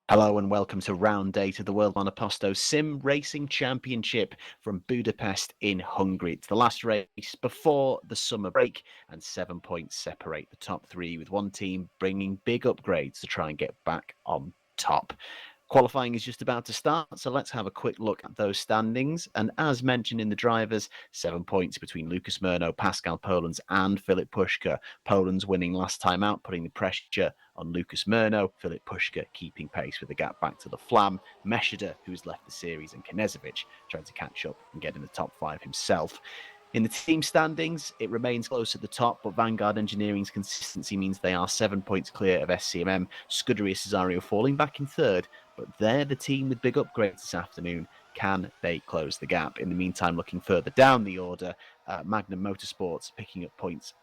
Hello and welcome to round 8 of the World Monoposto Sim Racing Championship from Budapest in Hungary. It's the last race before the summer break, and 7 points separate the top three, with one team bringing big upgrades to try and get back on top. Qualifying is just about to start, so let's have a quick look at those standings. And as mentioned in the drivers, 7 points between Lucas Murno, Pascal Polens, and Filip Puška. Polens winning last time out, putting the pressure on Lucas Murno. Filip Puška keeping pace with the gap back to the Flam. Meshida, who's left the series, and Knežević trying to catch up and get in the top 5 himself. In the team standings, it remains close at the top, but Vanguard Engineering's consistency means they are 7 points clear of SCMM. Scuderia Cesario falling back in third, but they're the team with big upgrades this afternoon. Can they close the gap? In the meantime, looking further down the order, Magnum Motorsports picking up points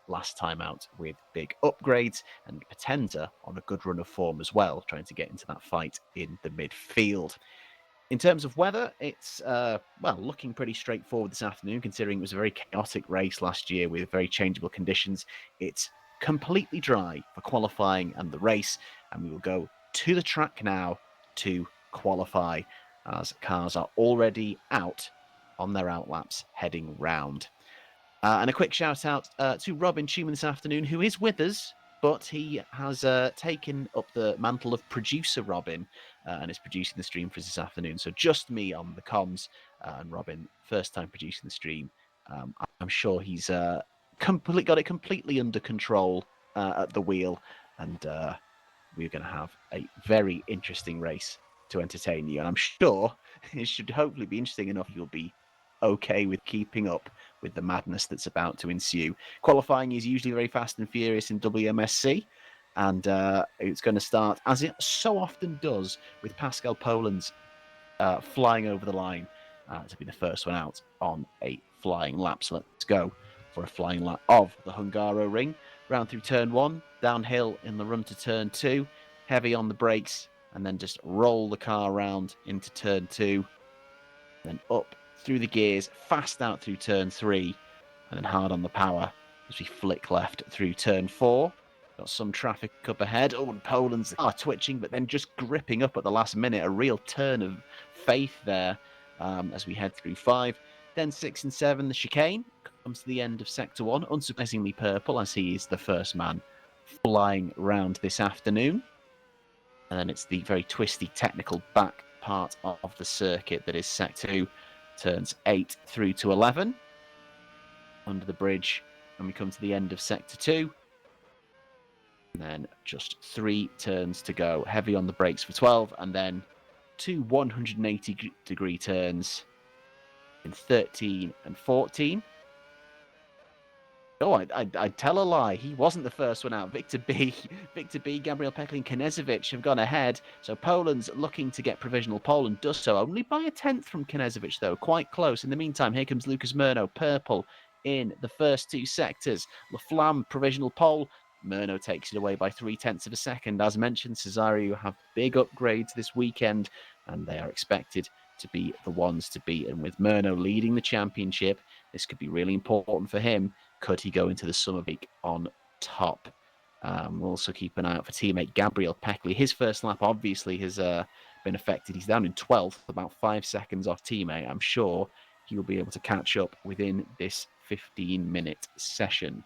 last time out with big upgrades, and Potenza on a good run of form as well, trying to get into that fight in the midfield. In terms of weather, it's looking pretty straightforward this afternoon, considering it was a very chaotic race last year with very changeable conditions. It's completely dry for qualifying and the race, and we will go to the track now to qualify, as cars are already out on their outlaps heading round. And a quick shout out to Robin Tuman this afternoon, who is with us, but he has taken up the mantle of producer Robin and is producing the stream for us this afternoon. So just me on the comms, and Robin, first time producing the stream. I'm sure he's got it completely under control at the wheel, and we're going to have a very interesting race to entertain you. And I'm sure it should hopefully be interesting enough you'll be okay with keeping up with the madness that's about to ensue. Qualifying is usually very fast and furious in WMSC, and it's going to start, as it so often does, with Pascal Polens flying over the line to be the first one out on a flying lap. So let's go for a flying lap of the Hungaro ring. Round through turn 1, downhill in the run to turn 2, heavy on the brakes, and then just roll the car around into turn 2, then up through the gears, fast out through turn 3, and then hard on the power as we flick left through turn 4. Got some traffic up ahead. Oh, and Poland's are twitching, but then just gripping up at the last minute. A real turn of faith there as we head through 5. Then 6 and 7, the chicane comes to the end of sector 1. Unsurprisingly purple, as he is the first man flying round this afternoon. And then it's the very twisty technical back part of the circuit that is sector 2. Turns 8 through to 11 under the bridge, and we come to the end of sector 2, and then just 3 turns to go. Heavy on the brakes for 12, and then 2 180-degree turns in 13 and 14. Oh, I'd tell a lie. He wasn't the first one out. Victor B, Gabriel Peckley and Knežević have gone ahead. So Poland's looking to get provisional pole and does so only by a tenth from Knežević, though. Quite close. In the meantime, here comes Lucas Murno, purple in the first 2 sectors. La Flamme, provisional pole. Murno takes it away by 0.3 of a second. As mentioned, Cesario have big upgrades this weekend, and they are expected to be the ones to beat. And with Murno leading the championship, this could be really important for him. Could he go into the summer break on top? We'll also keep an eye out for teammate Gabriel Peckley. His first lap obviously has been affected. He's down in 12th, about 5 seconds off teammate. I'm sure he will be able to catch up within this 15-minute session.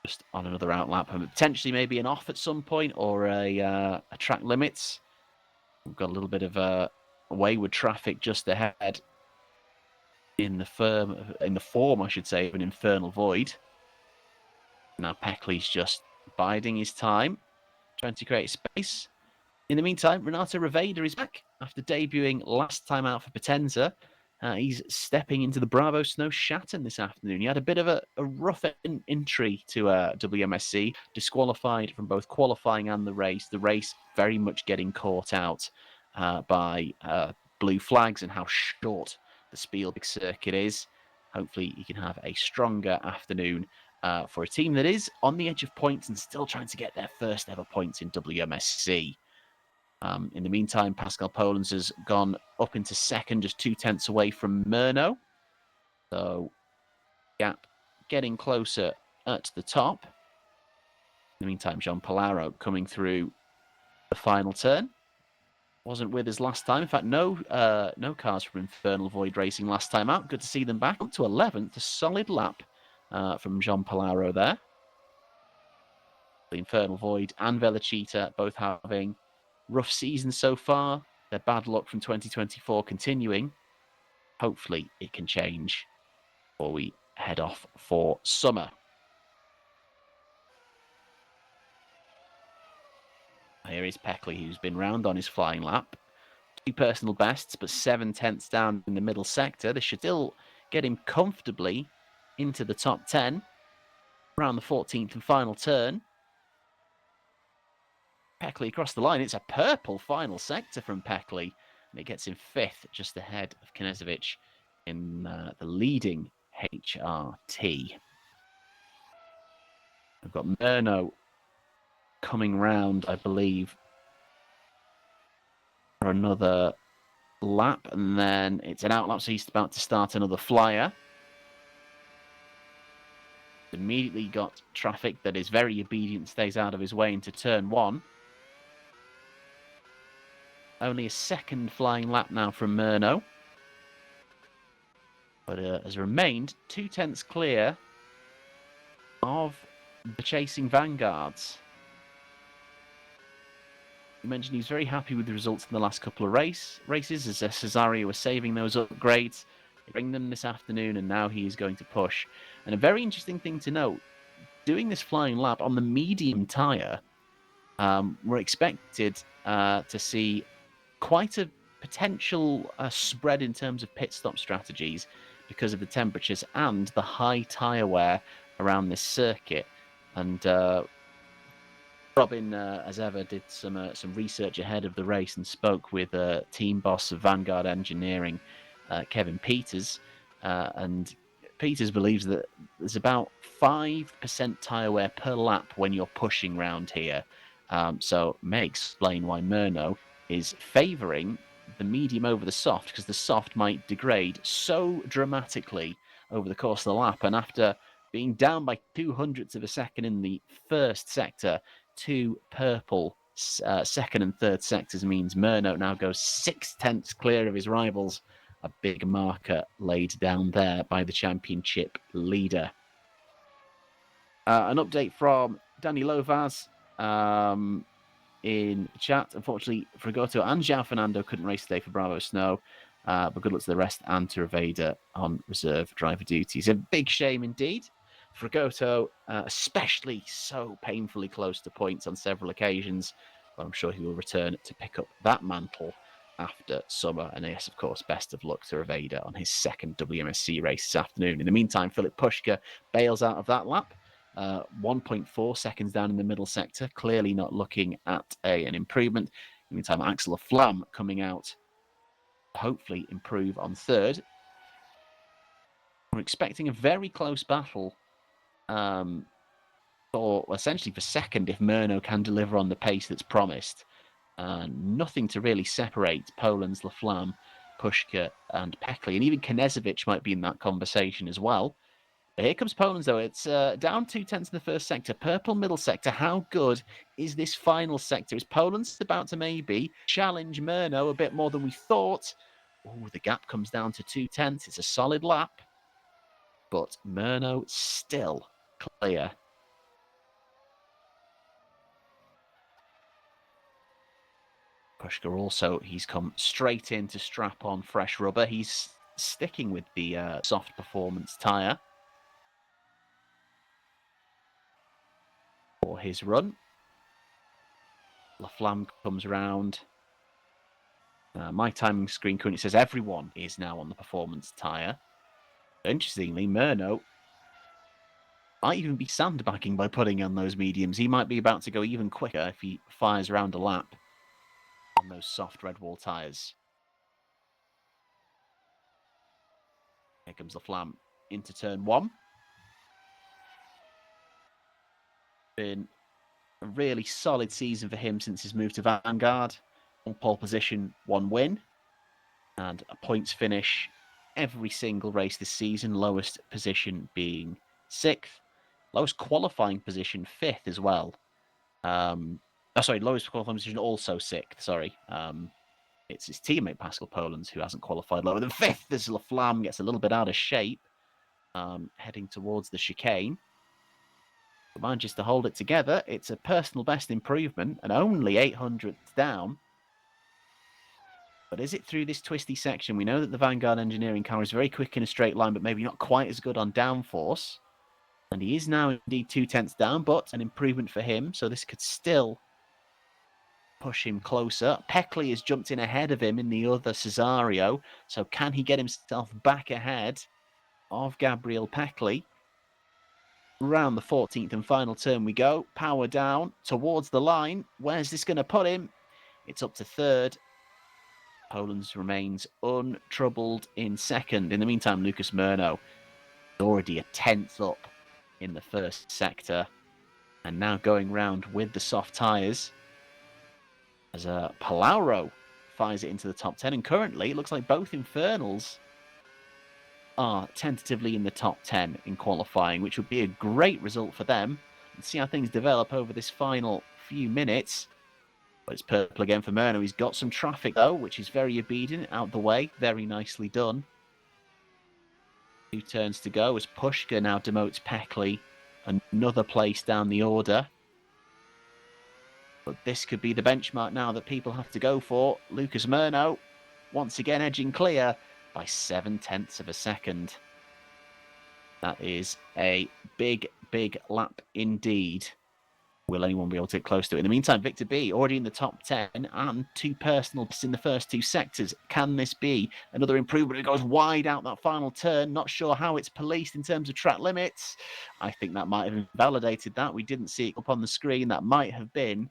Just on another outlap, and potentially maybe an off at some point, or a track limits. We've got a little bit of wayward traffic just ahead in the form, I should say, of an infernal void. Now Peckley's just biding his time, trying to create space. In the meantime, Renato Riveda is back after debuting last time out for Potenza. He's stepping into the Bravo Snow Shatten this afternoon. He had a bit of a rough entry to WMSC, disqualified from both qualifying and the race. The race very much getting caught out by blue flags and how short the Spielberg circuit is. Hopefully he can have a stronger afternoon for a team that is on the edge of points and still trying to get their first ever points in WMSC. In the meantime, Pascal Polens has gone up into second, just 0.2 away from Murno. So gap getting closer at the top. In the meantime, John Polaro coming through the final turn. Wasn't with us last time. In fact, no cars from Infernal Void Racing last time out. Good to see them back. Up to 11th. A solid lap from John Polaro there. The Infernal Void and Velocita both having rough seasons so far. Their bad luck from 2024 continuing. Hopefully it can change before we head off for summer. Here is Peckley, who's been round on his flying lap. 2 personal bests, but 7/10ths down in the middle sector. This should still get him comfortably into the top 10 around the 14th and final turn. Peckley across the line. It's a purple final sector from Peckley, and it gets him 5th, just ahead of Knezovic in the leading HRT. We've got Murno coming round, I believe, for another lap, and then it's an outlap, so he's about to start another flyer. Immediately got traffic that is very obedient, stays out of his way into turn 1. Only a second flying lap now from Murno, but has remained 2/10ths clear of the chasing vanguards. You mentioned he's very happy with the results in the last couple of races, as Cesario was saving those upgrades. They bring them this afternoon, and now he is going to push. And a very interesting thing to note, doing this flying lap on the medium tyre, we're expected to see quite a potential spread in terms of pit stop strategies because of the temperatures and the high tyre wear around this circuit. And Robin, as ever, did some research ahead of the race and spoke with team boss of Vanguard Engineering, Kevin Peters, and Peters believes that there's about 5% tyre wear per lap when you're pushing round here. So may explain why Murno is favouring the medium over the soft, because the soft might degrade so dramatically over the course of the lap. And after being down by 0.02 of a second in the first sector, 2 purple second and third sectors means Murno now goes 6/10ths clear of his rivals. A big marker laid down there by the championship leader. An update from Danny Lovaz in chat. Unfortunately, Frigoto and João Fernando couldn't race today for Bravo Snow, but good luck to the rest and to Raveda on reserve driver duties. A big shame indeed. Frigoto, especially so painfully close to points on several occasions, but I'm sure he will return to pick up that mantle after summer. And yes, of course, best of luck to Raveda on his second WMSC race this afternoon. In the meantime, Philip Pushka bails out of that lap. 1.4 seconds down in the middle sector, clearly not looking at an improvement. In the meantime, Axel Flam coming out, hopefully improve on third. We're expecting a very close battle essentially for second if Murno can deliver on the pace that's promised. Nothing to really separate Poland's Laflamme, Pushka and Peckley, and even Knezovic might be in that conversation as well. But here comes Poland's, though. It's down 2/10ths in the first sector. Purple middle sector. How good is this final sector? Is Poland's about to maybe challenge Murno a bit more than we thought? Oh, the gap comes down to 2/10ths. It's a solid lap, but Murno still clear. Pushka also, he's come straight in to strap on fresh rubber. He's sticking with the soft performance tyre for his run. Laflamme comes round. My timing screen currently says everyone is now on the performance tyre. Interestingly, Murno might even be sandbagging by putting on those mediums. He might be about to go even quicker if he fires around a lap on those soft red wall tyres. Here comes Laflamme into turn 1. Been a really solid season for him since his move to Vanguard. On pole position, 1 win, and a points finish every single race this season. Lowest position being 6th. Lowest qualifying position, 5th as well. Oh, sorry, lowest qualifying position, also sixth. Sorry. It's his teammate Pascal Polens who hasn't qualified lower than fifth as Laflamme gets a little bit out of shape, heading towards the chicane. But manages to hold it together. It's a personal best improvement and only 800ths down. But is it through this twisty section? We know that the Vanguard Engineering car is very quick in a straight line, but maybe not quite as good on downforce. And he is now indeed 2/10 down, but an improvement for him. So this could still push him closer. Peckley has jumped in ahead of him in the other Cesario. So can he get himself back ahead of Gabriel Peckley? Around the 14th and final turn we go. Power down towards the line. Where's this going to put him? It's up to third. Polens remains untroubled in second. In the meantime, Lucas Murno is already a 10th up in the first sector. And now going round with the soft tyres as Palauro fires it into the top 10. And currently, it looks like both Infernals are tentatively in the top 10 in qualifying, which would be a great result for them. And see how things develop over this final few minutes. But it's purple again for Murno. He's got some traffic, though, which is very obedient. Out the way. Very nicely done. 2 turns to go as Pushka now demotes Peckley another place down the order. But this could be the benchmark now that people have to go for. Lucas Murno, once again edging clear by 0.7 of a second. That is a big, big lap indeed. Will anyone be able to get close to it? In the meantime, Victor B already in the top 10 and 2 personal bests in the first 2 sectors. Can this be another improvement? It goes wide out that final turn. Not sure how it's policed in terms of track limits. I think that might have invalidated that. We didn't see it up on the screen. That might have been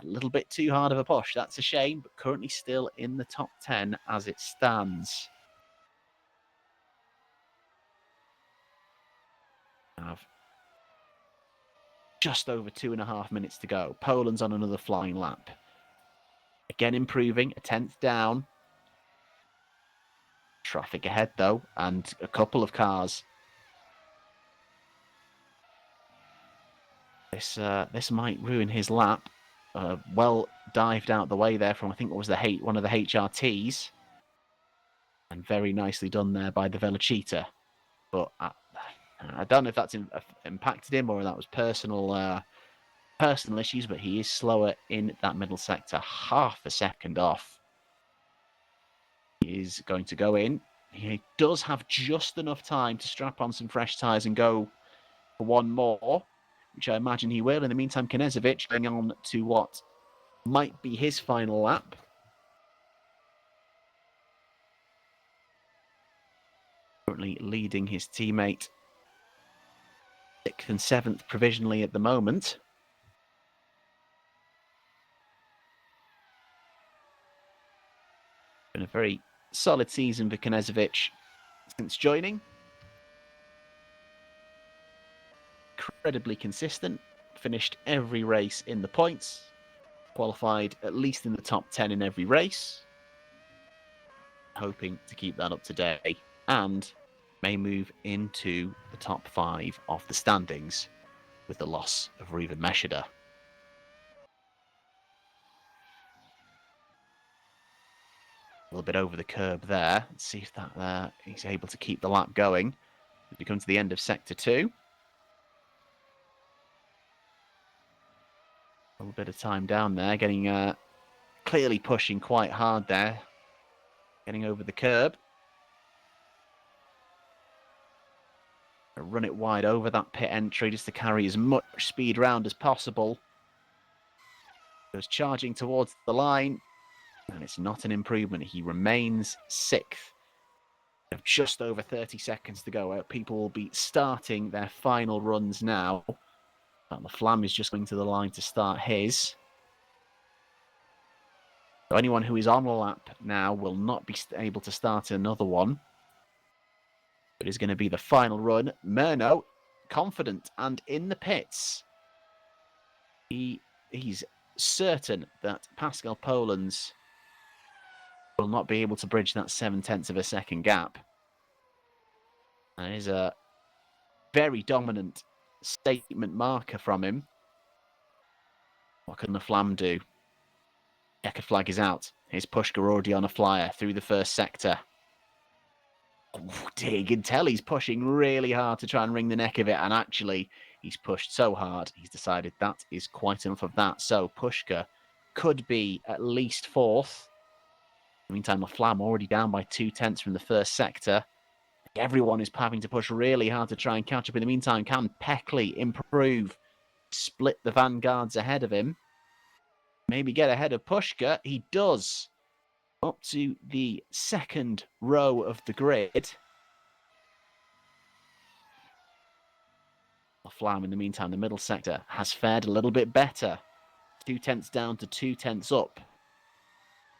a little bit too hard of a push. That's a shame, but currently still in the top 10 as it stands. Have just over 2.5 minutes to go. Poland's on another flying lap. Again improving, a 10th down. Traffic ahead though, and a couple of cars. This might ruin his lap. Well dived out the way there from, I think, what was one of the HRTs. And very nicely done there by the Velocita. But I don't know if that's impacted him or that was personal issues, but he is slower in that middle sector, half a second off. He is going to go in. He does have just enough time to strap on some fresh tyres and go for one more, which I imagine he will. In the meantime, Knežević going on to what might be his final lap. Currently leading his teammate 6th and 7th provisionally at the moment. Been a very solid season for Knežević since joining. Incredibly consistent. Finished every race in the points. Qualified at least in the top 10 in every race. Hoping to keep that up today. And may move into the top 5 of the standings with the loss of Ruben Meshida. A little bit over the curb there. Let's see if that he's able to keep the lap going. We come to the end of sector 2. A little bit of time down there, getting clearly pushing quite hard there. Getting over the curb. Run it wide over that pit entry just to carry as much speed round as possible. Goes charging towards the line. And it's not an improvement. He remains 6th. Just over 30 seconds to go. People will be starting their final runs now. The Flam is just going to the line to start his. So anyone who is on a lap now will not be able to start another one. It is going to be the final run. Murno, confident and in the pits. He's certain that Pascal Polens will not be able to bridge that 0.7 of a second gap. That is a very dominant statement marker from him. What can the Flam do? Checkered flag is out. Here's Pushka already on a flyer through the first sector. Oh, dear, you can tell he's pushing really hard to try and wring the neck of it, and actually he's pushed so hard he's decided that is quite enough of that. So Pushka could be at least fourth. In the meantime, the Flam already down by 2/10 from the first sector. Everyone is having to push really hard to try and catch up. In the meantime, can Peckley improve? Split the vanguards ahead of him. Maybe get ahead of Pushka. He does. Up to the second row of the grid. Flam, in the meantime, the middle sector has fared a little bit better. 2/10 down to 2/10 up.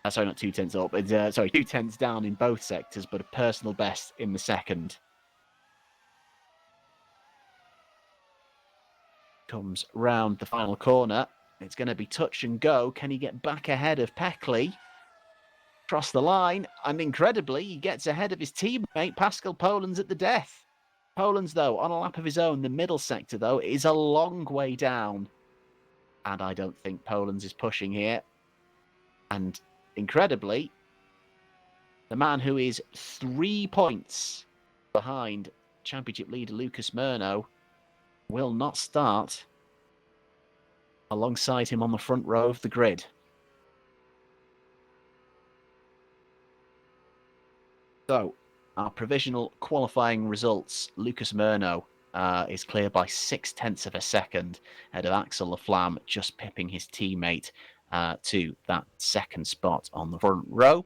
Sorry, not 2/10 up. It's, 2/10 down in both sectors, but a personal best in the second. Comes round the final corner. It's going to be touch and go. Can he get back ahead of Peckley? Cross the line, and incredibly, he gets ahead of his teammate, Pascal Polens, at the death. Polens, though, on a lap of his own. The middle sector, though, is a long way down. And I don't think Polens is pushing here. And incredibly, the man who is 3 points behind championship leader Lucas Murno will not start alongside him on the front row of the grid. So, our provisional qualifying results. Lucas Murno is clear by 0.6 of a second ahead of Axel Laflamme, just pipping his teammate to that second spot on the front row.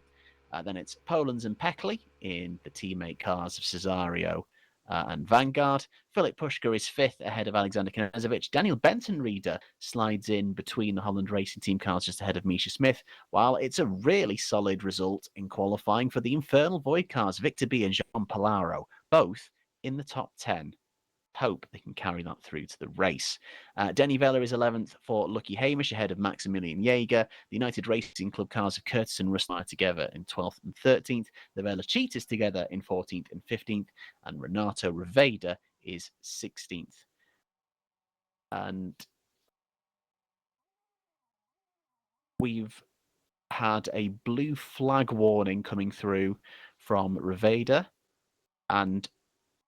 Then it's Polens and Peckley in the teammate cars of Cesario and Vanguard. Filip Pushka is fifth ahead of Alexander Knezovic. Daniel Benton-Reader slides in between the Holland Racing Team cars just ahead of Misha Smith, while it's a really solid result in qualifying for the Infernal Void cars. Victor B and Jean Palaro, both in the top 10. Hope they can carry that through to the race. Denny Vella is 11th for Lucky Hamish ahead of Maximilian Jaeger. The United Racing Club cars of Curtis and Russell are together in 12th and 13th. The Vella Cheetahs together in 14th and 15th. And Renato Riveda is 16th. And we've had a blue flag warning coming through from Riveda. And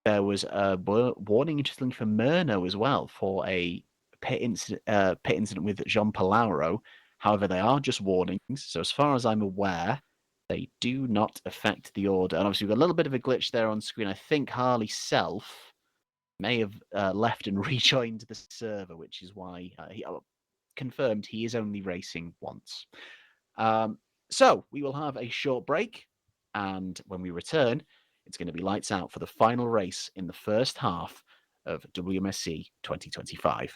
there was a warning, interestingly, for Murno as well for a pit incident with Jean Palaro. However, they are just warnings. So as far as I'm aware, they do not affect the order. And obviously, we've got a little bit of a glitch there on screen. I think Harley Self may have left and rejoined the server, which is why he confirmed he is only racing once. So we will have a short break. And when we return, it's going to be lights out for the final race in the first half of WMSC 2025.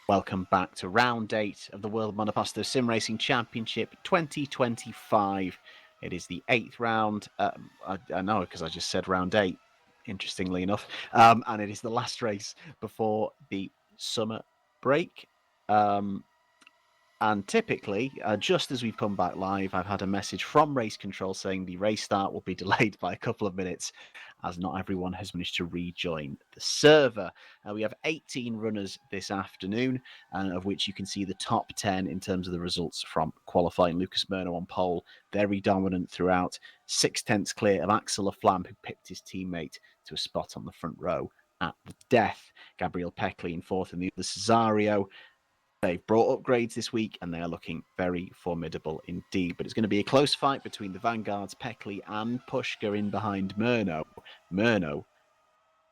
Welcome back to round 8 of the World Monoposto Sim Racing Championship 2025. It is the 8th round. I know, because I just said round 8, interestingly enough. And it is the last race before the summer break. And typically, just as we've come back live, I've had a message from race control saying the race start will be delayed by a couple of minutes, as not everyone has managed to rejoin the server. We have 18 runners this afternoon, of which you can see the top 10 in terms of the results from qualifying. Lucas Murno on pole, very dominant throughout. 6/10 clear of Axel Flam, who picked his teammate to a spot on the front row at the death. Gabriel Peckley in fourth, and the other Cesario. They've brought upgrades this week, and they are looking very formidable indeed. But it's going to be a close fight between the vanguards, Peckley and Pushka in behind Murno. Murno,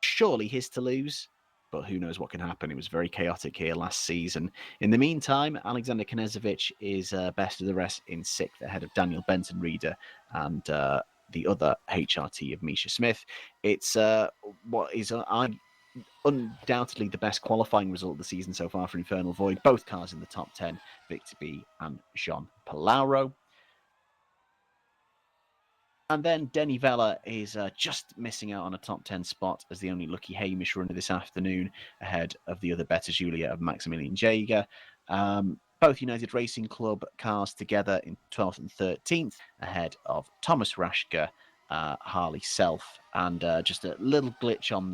surely his to lose, but who knows what can happen. It was very chaotic here last season. In the meantime, Alexander Knezovic is best of the rest in 6th, ahead of Daniel Benton-Reeder and the other HRT of Misha Smith. It's what is undoubtedly the best qualifying result of the season so far for Infernal Void. Both cars in the top 10, Victor B and Jean Palauro. And then Denny Vella is just missing out on a top 10 spot as the only lucky Hamish runner this afternoon, ahead of the other Better Julia of Maximilian Jaeger. Both United Racing Club cars together in 12th and 13th, ahead of Thomas Rashka, Harley Self, and just a little glitch on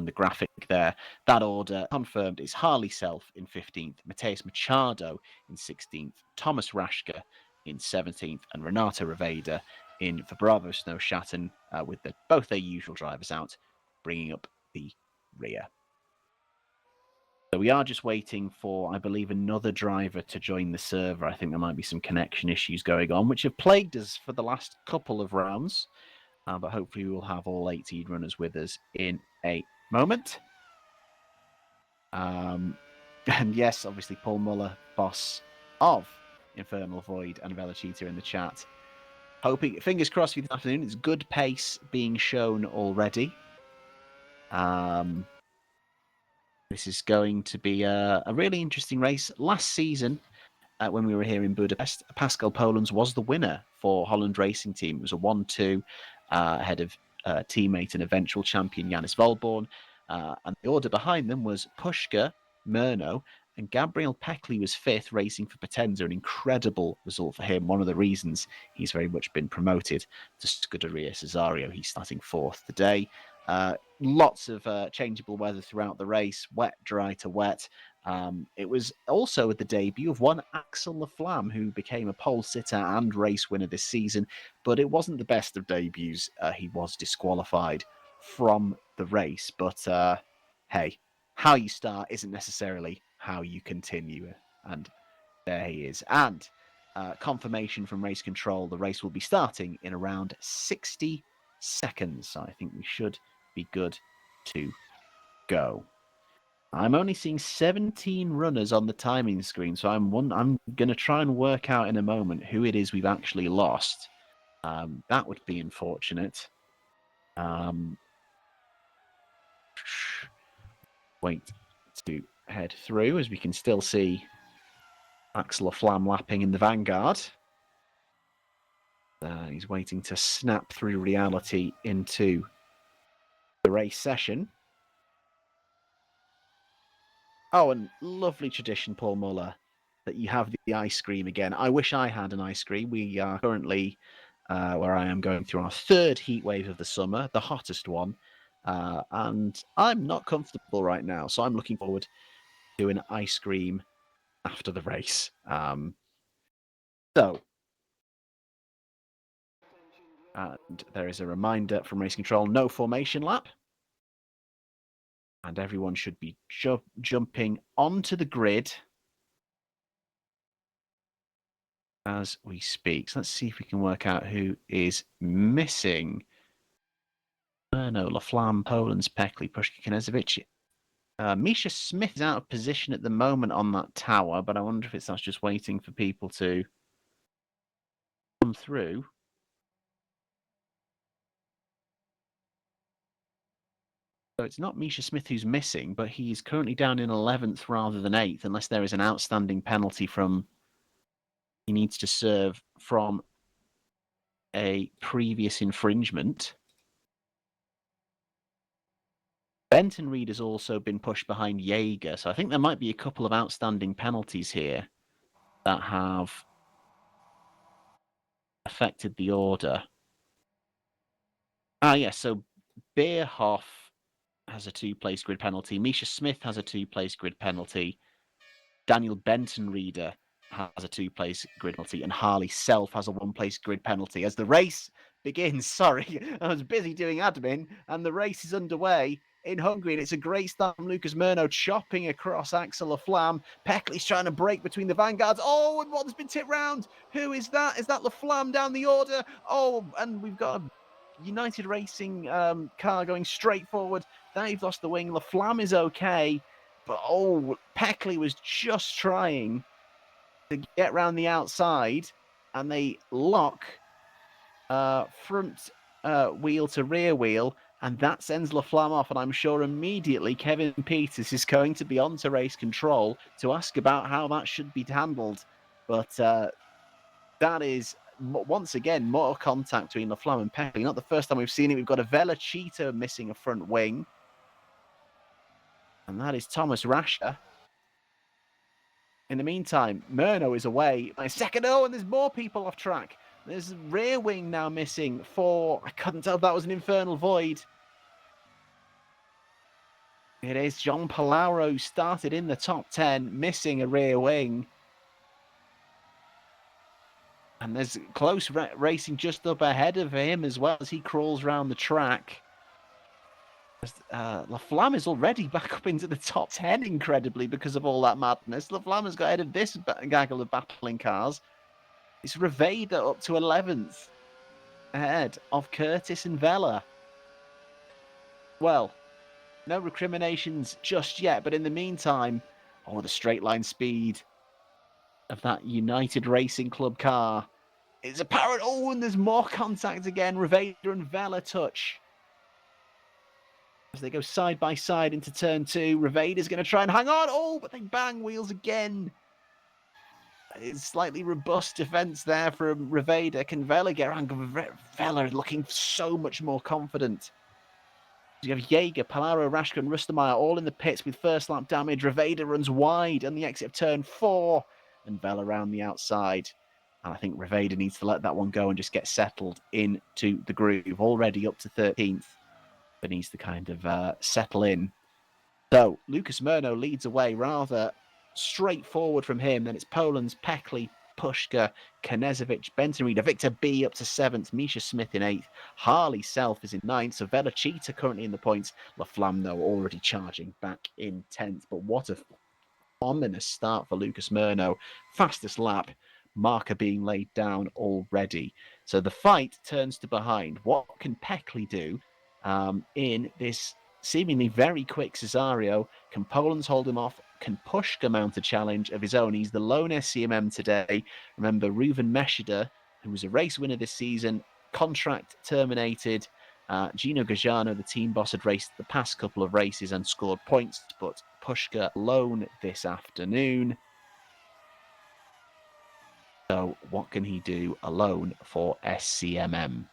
the graphic there. That order confirmed is Harley Self in 15th, Mateus Machado in 16th, Thomas Rashka in 17th, and Renato Riveda in for Bravo Snow Shatton, with both their usual drivers out, bringing up the rear. So we are just waiting for, I believe, another driver to join the server. I think there might be some connection issues going on, which have plagued us for the last couple of rounds. But hopefully we will have all 18 runners with us in a moment. And yes, obviously Paul Muller, boss of Infernal Void, and Velocita in the chat. Hoping, fingers crossed for this afternoon. It's good pace being shown already. This is going to be a really interesting race. Last season, when we were here in Budapest, Pascal Polens was the winner for Holland Racing Team. It was a 1-2 ahead of teammate and eventual champion Janis Volborn. And the order behind them was Pushka, Murno, and Gabriel Peckley was 5th, racing for Potenza. An incredible result for him. One of the reasons he's very much been promoted to Scuderia Cesario. He's starting 4th today. Lots of changeable weather throughout the race, wet, dry to wet. It was also the debut of one Axel Laflamme, who became a pole sitter and race winner this season, but it wasn't the best of debuts. He was disqualified from the race, but hey, how you start isn't necessarily how you continue, and there he is. And confirmation from race control, the race will be starting in around 60 seconds, so I think we should be good to go. I'm only seeing 17 runners on the timing screen, so I'm going to try and work out in a moment who it is we've actually lost. That would be unfortunate. Wait to head through, as we can still see Axel Flam lapping in the vanguard. He's waiting to snap through reality into the race session. Oh, and lovely tradition, Paul Muller, that you have the ice cream again. I wish I had an ice cream. We are currently, where I am, going through our 3rd heat wave of the summer, the hottest one. And I'm not comfortable right now, so I'm looking forward to an ice cream after the race. And there is a reminder from Race Control, no formation lap. And everyone should be jumping onto the grid as we speak. So let's see if we can work out who is missing. No, Laflamme, Polens, Peckley, Pushka, Knezovic. Misha Smith is out of position at the moment on that tower, but I wonder if that's just waiting for people to come through. So it's not Misha Smith who's missing, but he's currently down in 11th rather than 8th, unless there is an outstanding penalty from he needs to serve from a previous infringement. Benton Reed has also been pushed behind Jaeger, so I think there might be a couple of outstanding penalties here that have affected the order. Yes, so Beerhoff has a 2-place grid penalty. Misha Smith has a 2-place grid penalty. Daniel Benton Reader has a 2-place grid penalty, and Harley Self has a 1-place grid penalty. As the race begins, sorry, I was busy doing admin, and the race is underway in Hungary, and it's a great start from Lucas Murno chopping across Axel Laflamme. Peckley's trying to break between the vanguards. Oh, and one's been tipped round. Who is that? Is that Laflamme down the order? Oh, and we've got a United Racing car going straight forward. They've lost the wing. Laflamme is okay. But Peckley was just trying to get round the outside, and they lock front wheel to rear wheel, and that sends Laflamme off. And I'm sure immediately Kevin Peters is going to be on to race control to ask about how that should be handled. But that is once again more contact between Laflamme and Peckley. Not the first time we've seen it. We've got a Velocita missing a front wing, and that is Thomas Rascher. In the meantime, Murno is away by a second. Oh, and there's more people off track. There's rear wing now missing for... I couldn't tell if that was an Infernal Void. It is John Palauro, started in the top 10, missing a rear wing. And there's close racing just up ahead of him as well as he crawls around the track. Laflamme is already back up into the top 10, incredibly, because of all that madness. Laflamme has got ahead of this gaggle of battling cars. It's Reveda up to 11th, ahead of Curtis and Vella. Well, no recriminations just yet, but in the meantime, the straight line speed of that United Racing Club car is apparent. Oh, and there's more contact again. Reveda and Vella touch as they go side by side into turn 2. Reveda's going to try and hang on. Oh, but they bang wheels again. It's slightly robust defense there from Reveda. Can Vella get around? Vella looking so much more confident. You have Jaeger, Palauro, Rashka, and Rustemeyer all in the pits with first lap damage. Reveda runs wide on the exit of turn 4, and Vella around the outside. And I think Reveda needs to let that one go and just get settled into the groove. Already up to 13th, but needs to kind of settle in. So Lucas Murno leads away rather straightforward from him. Then it's Poland's Peckley, Pushka, Kanezovic, Benton Reader, Victor B up to 7th, Misha Smith in 8th, Harley Self is in 9th, so Velocita currently in the points, Laflamme though already charging back in 10th. But what a ominous start for Lucas Murno. Fastest lap, marker being laid down already. So the fight turns to behind. What can Peckley do in this seemingly very quick Cesario? Can Poland's hold him off? Can Pushka mount a challenge of his own? He's the lone SCMM today. Remember, Reuven Meshida, who was a race winner this season, contract terminated. Gino Gajano, the team boss, had raced the past couple of races and scored points, but Pushka alone this afternoon. So what can he do alone for SCMM?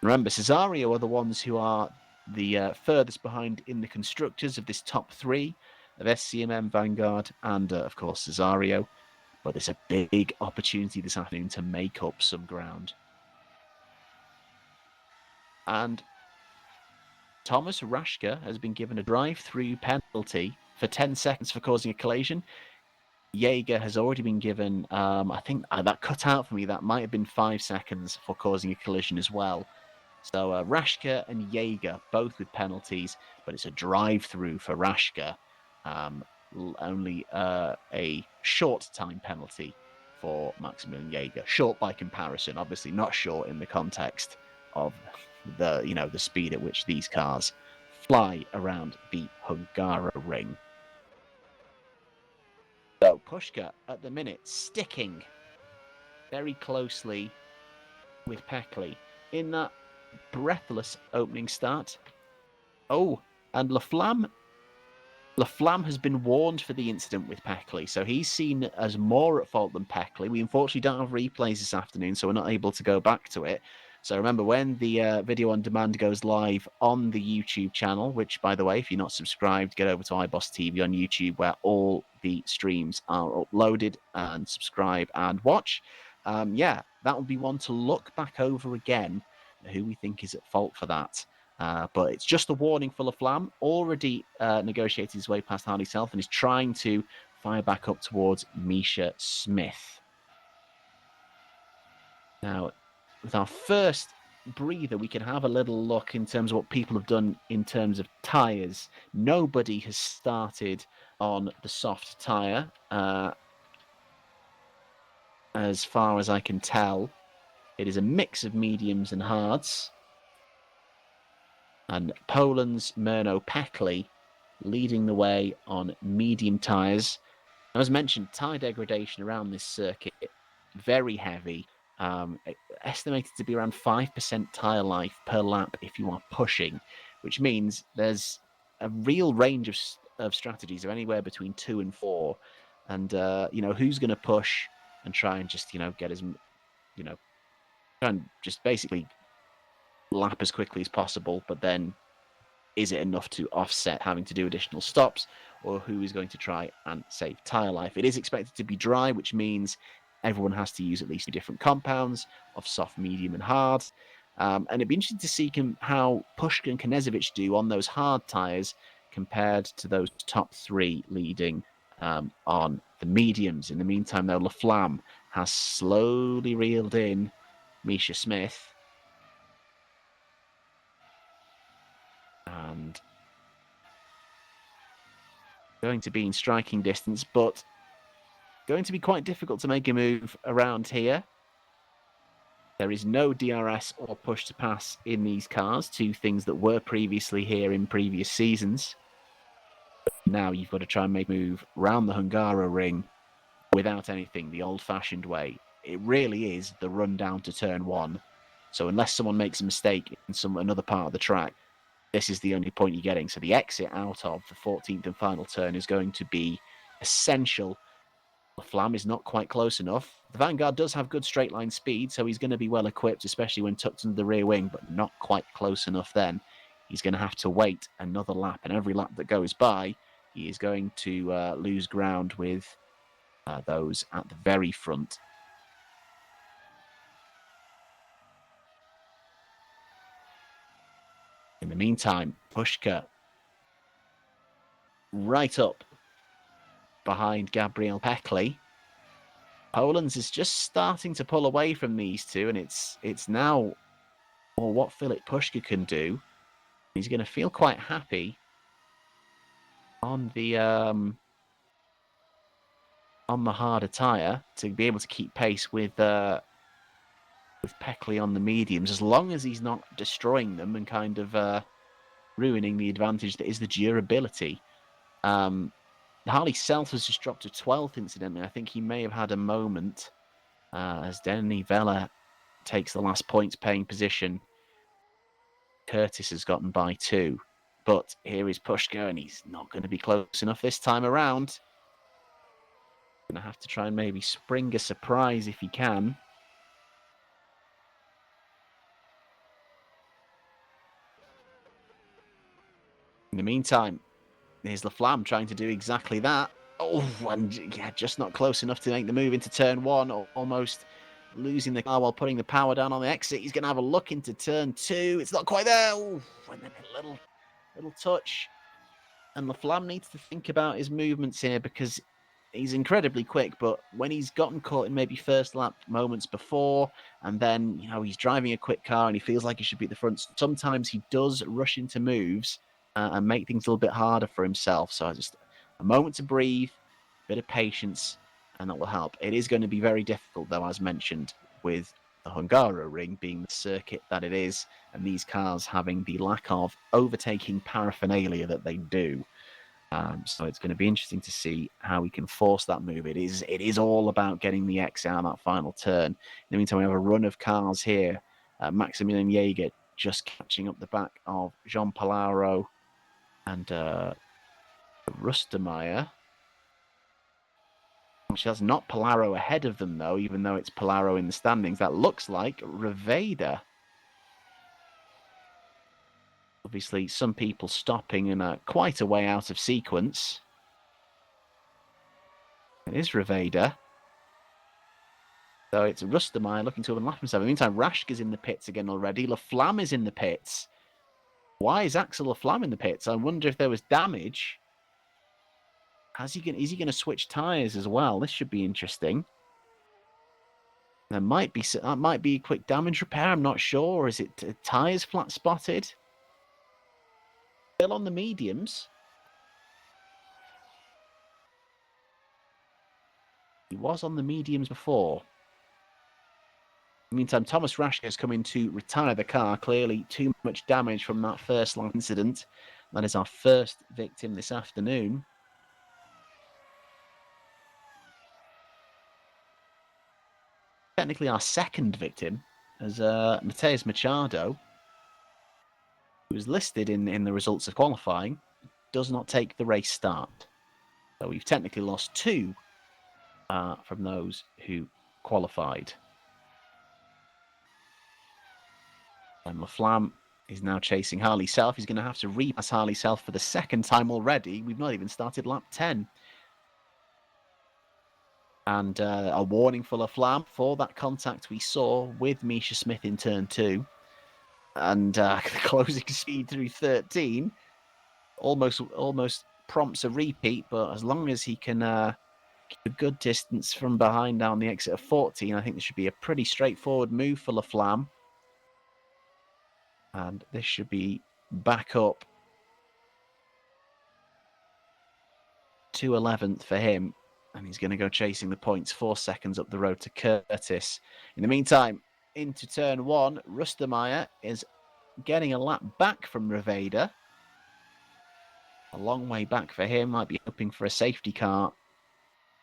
Remember, Cesario are the ones who are the furthest behind in the constructors of this top 3 of SCMM, Vanguard, and of course Cesario. But there's a big opportunity this afternoon to make up some ground. And Thomas Rashka has been given a drive-through penalty for 10 seconds for causing a collision. Jaeger has already been given, I think that cut out for me, that might have been 5 seconds for causing a collision as well. So Rashka and Jaeger, both with penalties, but it's a drive-through for Rashka. Only a short time penalty for Maximilian Jaeger. Short by comparison, obviously not short in the context of the speed at which these cars fly around the Hungaroring. So Pushka at the minute sticking very closely with Peckley in that breathless opening start. Oh, And Laflamme has been warned for the incident with Peckley, so he's seen as more at fault than Peckley. We unfortunately don't have replays this afternoon, so we're not able to go back to it. So remember, when the video on demand goes live on the YouTube channel, which, by the way, if you're not subscribed, get over to IBOS TV on YouTube, where all the streams are uploaded, and subscribe and watch. Yeah, that will be one to look back over again, who we think is at fault for that. But it's just a warning for Laflamme. Already negotiated his way past Harley Self and is trying to fire back up towards Misha Smith. Now, with our first breather, we can have a little look in terms of what people have done in terms of tyres. Nobody has started on the soft tyre, as far as I can tell. It is a mix of mediums and hards. And Poland's Murno Peckley leading the way on medium tyres. As mentioned, tyre degradation around this circuit, very heavy. Estimated to be around 5% tyre life per lap if you are pushing, which means there's a real range of strategies of anywhere between 2 and 4. And, who's going to push and try and just, get as, try and just basically lap as quickly as possible, but then is it enough to offset having to do additional stops, or who is going to try and save tyre life? It is expected to be dry, which means everyone has to use at least 2 different compounds of soft, medium, and hard. And it'd be interesting to see how Pushka and Knežević do on those hard tyres compared to those top 3 leading on the mediums. In the meantime, though, Laflamme has slowly reeled in Misha Smith. And going to be in striking distance, but going to be quite difficult to make a move around here. There is no DRS or push to pass in these cars, 2 things that were previously here in previous seasons. Now you've got to try and make a move round the Hungaroring without anything, the old-fashioned way. It really is the run down to turn 1. So unless someone makes a mistake in another part of the track, this is the only point you're getting. So the exit out of the 14th and final turn is going to be essential. Laflamme is not quite close enough. The Vanguard does have good straight line speed, so he's going to be well equipped, especially when tucked under the rear wing, but not quite close enough then. He's going to have to wait another lap, and every lap that goes by, he is going to lose ground with those at the very front. In the meantime, Pushka right up behind Gabriel Peckley. Poland's is just starting to pull away from these two, and it's now what Filip Pushka can do. He's going to feel quite happy on the harder tyre to be able to keep pace with Peckley on the mediums, as long as he's not destroying them and kind of ruining the advantage that is the durability. Harley Self has just dropped to 12th, incidentally. I think he may have had a moment as Denny Vella takes the last points-paying position. Curtis has gotten by 2. But here is Pushka, and he's not going to be close enough this time around. Going to have to try and maybe spring a surprise if he can. In the meantime, here's Laflamme trying to do exactly that. Oh, and yeah, just not close enough to make the move into turn 1, or almost losing the car while putting the power down on the exit. He's going to have a look into turn 2. It's not quite there. Oh, and then a little touch. And Laflamme needs to think about his movements here, because he's incredibly quick, but when he's gotten caught in maybe first lap moments before, and then, he's driving a quick car and he feels like he should be at the front, sometimes he does rush into moves and make things a little bit harder for himself. So just a moment to breathe, a bit of patience, and that will help. It is going to be very difficult, though, as mentioned, with the Hungaroring being the circuit that it is, and these cars having the lack of overtaking paraphernalia that they do. So it's going to be interesting to see how we can force that move. It is all about getting the X out on that final turn. In the meantime, we have a run of cars here. Maximilian Jaeger just catching up the back of Jean Palaro And Rustermeyer. She has not Polaro ahead of them, though, even though it's Polaro in the standings. That looks like Reveda. Obviously, some people stopping and quite a way out of sequence. It is Reveda. So it's Rustermeyer looking to overlap himself. In the meantime, Rashka's in the pits again already. Laflamme is in the pits. Why is Axel Laflamme in the pits? I wonder if there was damage. Is he going to switch tyres as well? This should be interesting. There might be a quick damage repair. I'm not sure. Or is it tyres flat spotted? Still on the mediums. He was on the mediums before. In the meantime, Thomas Rashka has come in to retire the car. Clearly, too much damage from that first long incident. That is our first victim this afternoon. Technically, our second victim, as Mateus Machado, who was listed in the results of qualifying, does not take the race start. So we've technically lost two from those who qualified. And Laflamme is now chasing Harley Self. He's going to have to repass Harley Self for the second time already. We've not even started lap 10. And a warning for Laflamme for that contact we saw with Misha Smith in turn 2. And the closing speed through 13 almost prompts a repeat, but as long as he can keep a good distance from behind down the exit of 14, I think this should be a pretty straightforward move for Laflamme. And this should be back up to 11th for him. And he's going to go chasing the points 4 seconds up the road to Curtis. In the meantime, into turn 1, Rustermeyer is getting a lap back from Reveda. A long way back for him. Might be hoping for a safety car.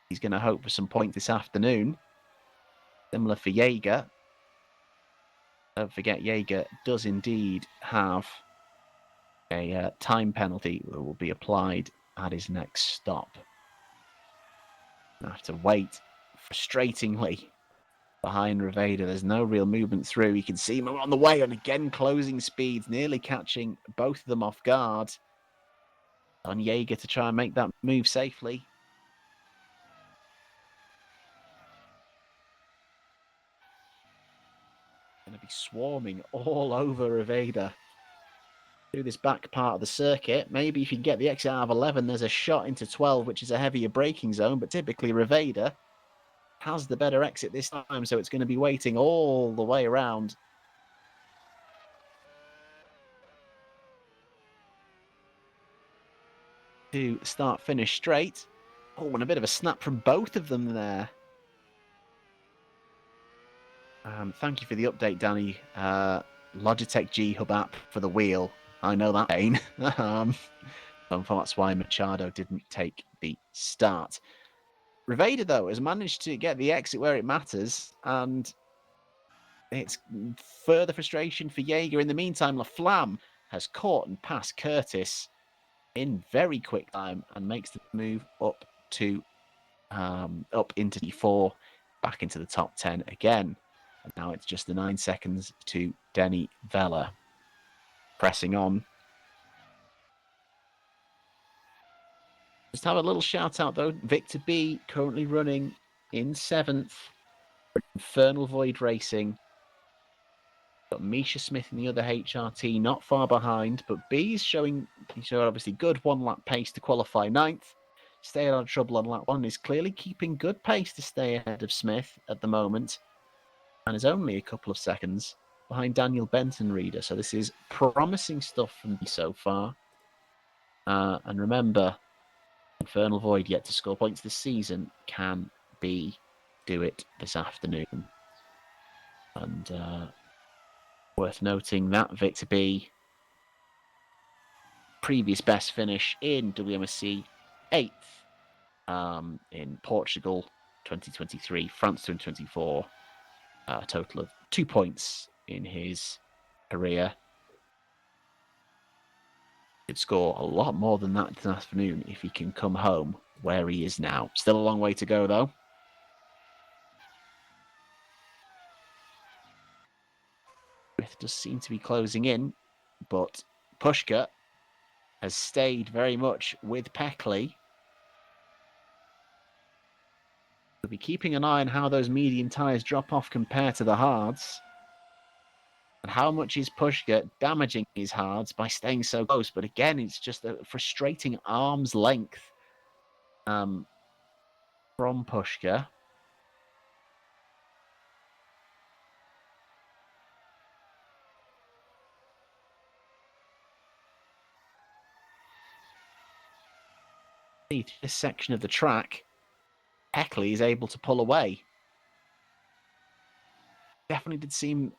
He's going to hope for some points this afternoon. Similar for Jaeger. Don't forget, Jaeger does indeed have a time penalty that will be applied at his next stop. I have to wait frustratingly behind Reveda. There's no real movement through. You can see him on the way, and again closing speeds, nearly catching both of them off guard. On Jaeger to try and make that move safely. Going to be swarming all over Reveda through this back part of the circuit. Maybe if you get the exit out of 11, there's a shot into 12, which is a heavier braking zone, but typically Reveda has the better exit this time, so it's going to be waiting all the way around. To start finish straight. Oh, and a bit of a snap from both of them there. Thank you for the update, Danny. Logitech G Hub app for the wheel. I know that pain. That's why Machado didn't take the start. Reveda, though, has managed to get the exit where it matters, and it's further frustration for Jaeger. In the meantime, Laflamme has caught and passed Curtis in very quick time and makes the move up into T4, back into the top 10 again. And now it's just the 9 seconds to Denny Vella. Pressing on. Just have a little shout out though. Victor B currently running in 7th. Infernal Void Racing. Got Misha Smith in the other HRT, not far behind, but B is showing obviously good 1 lap pace to qualify 9th. Stay out of trouble on lap 1, is clearly keeping good pace to stay ahead of Smith at the moment, and is only a couple of seconds behind Daniel Benton Reader. So this is promising stuff from B so far. And remember, Infernal Void yet to score points this season. Can B do it this afternoon? And worth noting that Victor B, previous best finish in WMSC, 8th in Portugal 2023, France 2024. A total of 2 points in his career. Could score a lot more than that this afternoon if he can come home where he is now. Still a long way to go, though. It does seem to be closing in, but Pushka has stayed very much with Peckley. We'll be keeping an eye on how those medium tyres drop off compared to the hards. And how much is Pushka damaging his hards by staying so close? But again, it's just a frustrating arm's length from Pushka. This section of the track, Peckley is able to pull away. Definitely did seem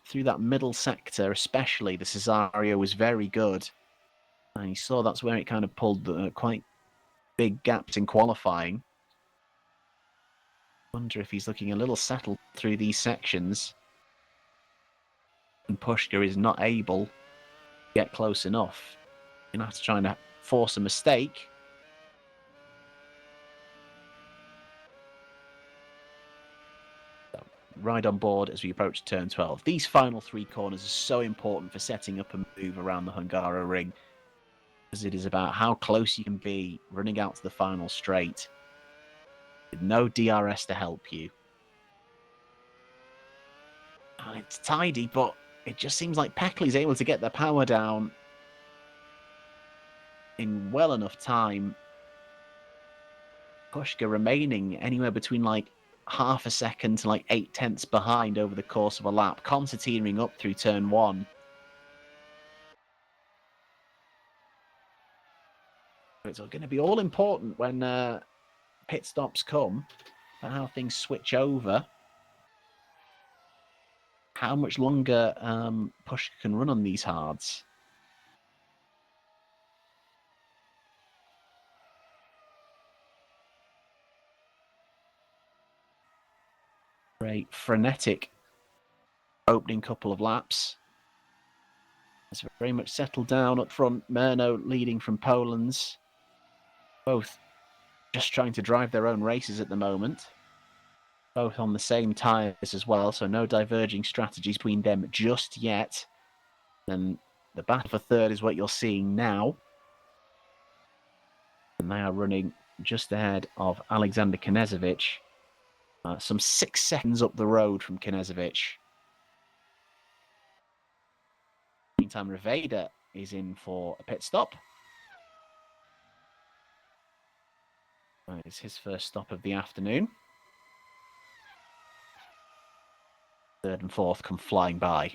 through that middle sector, especially the Cesario was very good. And you saw that's where it kind of pulled quite big gaps in qualifying. Wonder if he's looking a little settled through these sections. And Pushka is not able to get close enough. You're going to have to try and force a mistake. Right on board as we approach turn 12. These final 3 corners are so important for setting up a move around the Hungaroring, as it is about how close you can be running out to the final straight with no DRS to help you. And it's tidy, but it just seems like Peckley's able to get the power down in well enough time. Pushka remaining anywhere between like half a second to like 0.8 behind over the course of a lap, concertinaing up through turn 1. It's going to be all important when pit stops come and how things switch over. How much longer Pushka can run on these hards. Great frenetic opening couple of laps. It's very much settled down up front. Murno leading from Poland's. Both just trying to drive their own races at the moment. Both on the same tyres as well, so no diverging strategies between them just yet. And the battle for third is what you're seeing now. And they are running just ahead of Alexander Knežević. Some 6 seconds up the road from Knežević. Meantime, Riveda is in for a pit stop. It's his first stop of the afternoon. Third and fourth come flying by.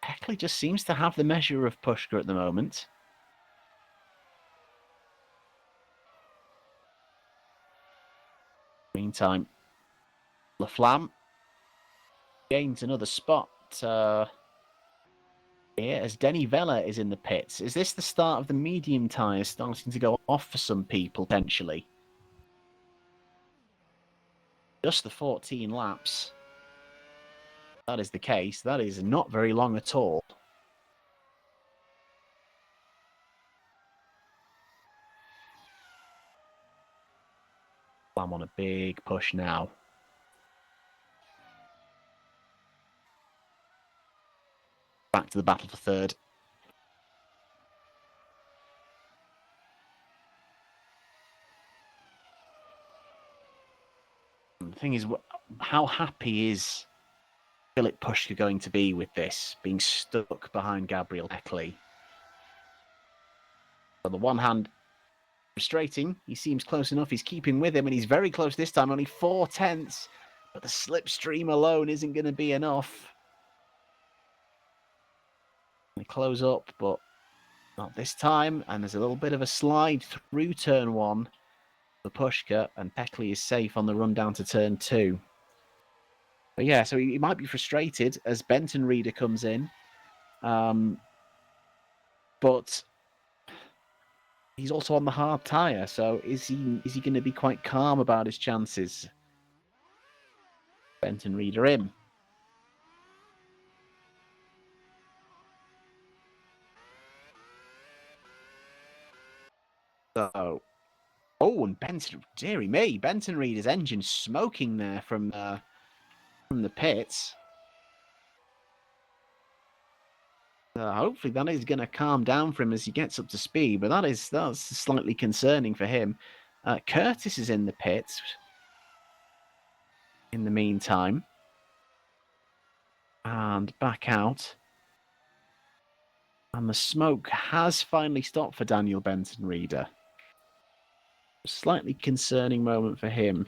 Peckley just seems to have the measure of Pushka at the moment. Meantime, Laflamme gains another spot here as Denny Vella is in the pits. Is this the start of the medium tyres starting to go off for some people, potentially? Just the 14 laps. That is the case. That is not very long at all. I'm on a big push now. Back to the battle for third. And the thing is, how happy is Philip Pushka going to be with this, being stuck behind Gabriel Peckley? On the one hand, frustrating. He seems close enough. He's keeping with him, and he's very close this time, only 0.4. But the slipstream alone isn't going to be enough. They close up, but not this time. And there's a little bit of a slide through turn 1 for Pushka, and Peckley is safe on the run down to turn 2. But yeah, so he might be frustrated as Benton Reader comes in. But he's also on the hard tyre, so is he going to be quite calm about his chances? Benton Reader in. So, oh, and Benton, dearie me, Benton Reeder's engine smoking there from the pits. Hopefully that is going to calm down for him as he gets up to speed, but that's slightly concerning for him. Curtis is in the pits in the meantime. And back out. And the smoke has finally stopped for Daniel Benton Reeder. Slightly concerning moment for him.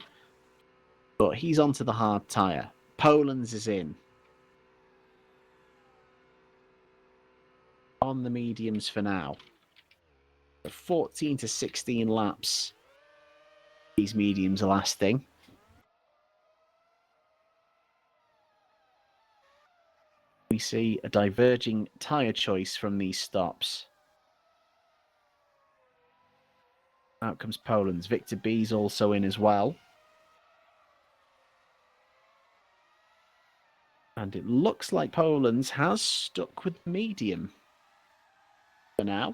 But he's onto the hard tyre. Poland's is in. On the mediums for now. 14 to 16 laps. These mediums are lasting. We see a diverging tyre choice from these stops. Out comes Poland's. Victor B's also in as well. And it looks like Poland's has stuck with medium for now.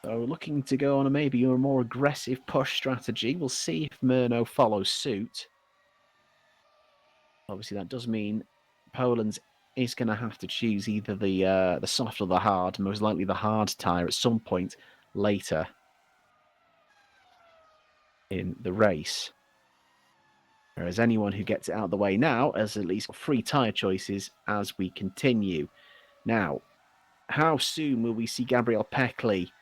So looking to go on maybe a more aggressive push strategy. We'll see if Murno follows suit. Obviously, that does mean Poland's is going to have to choose either the soft or the hard, most likely the hard tyre at some point later in the race. Whereas anyone who gets it out of the way now has at least 3 tyre choices as we continue. Now, how soon will we see Gabriel Peckley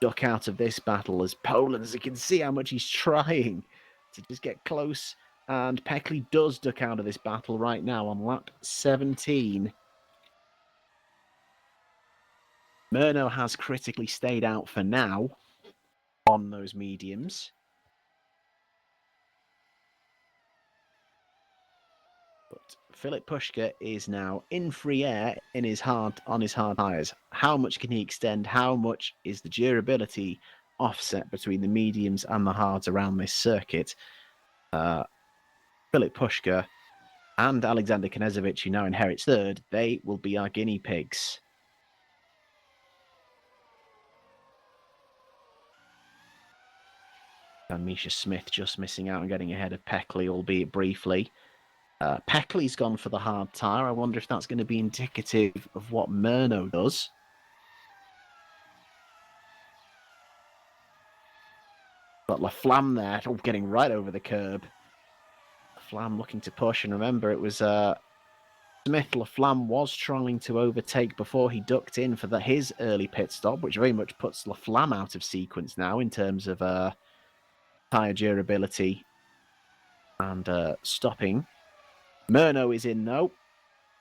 duck out of this battle as Poland, as you can see how much he's trying to just get close, and Peckley does duck out of this battle right now on lap 17. Murno has critically stayed out for now on those mediums. But Philip Pushka is now in free air on his hard tyres. How much can he extend? How much is the durability offset between the mediums and the hards around this circuit? Philip Pushka and Alexander Knežević, who now inherits third, they will be our guinea pigs. And Misha Smith just missing out and getting ahead of Peckley, albeit briefly. Peckley's gone for the hard tyre. I wonder if that's going to be indicative of what Murno does. But Laflamme there, getting right over the curb. Laflamme looking to push, and remember it was Smith. Laflamme was trying to overtake before he ducked in for his early pit stop, which very much puts Laflamme out of sequence now in terms of tyre durability and stopping. Murno is in though,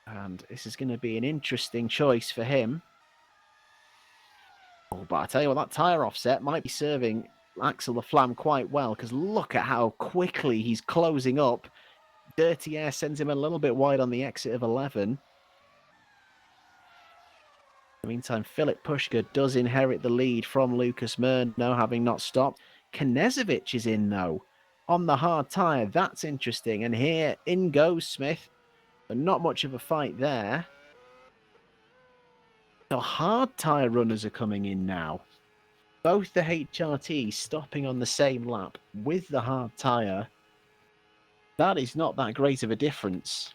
and this is going to be an interesting choice for him. Oh, but I tell you what, that tyre offset might be serving Axel Laflamme quite well, because look at how quickly he's closing up. Dirty air sends him a little bit wide on the exit of 11. In the meantime, Philip Pushka does inherit the lead from Lucas Murno, having not stopped. Knežević is in though, on the hard tyre. That's interesting. And here in goes Smith. But not much of a fight there. The hard tyre runners are coming in now. Both the HRT stopping on the same lap with the hard tyre. That is not that great of a difference.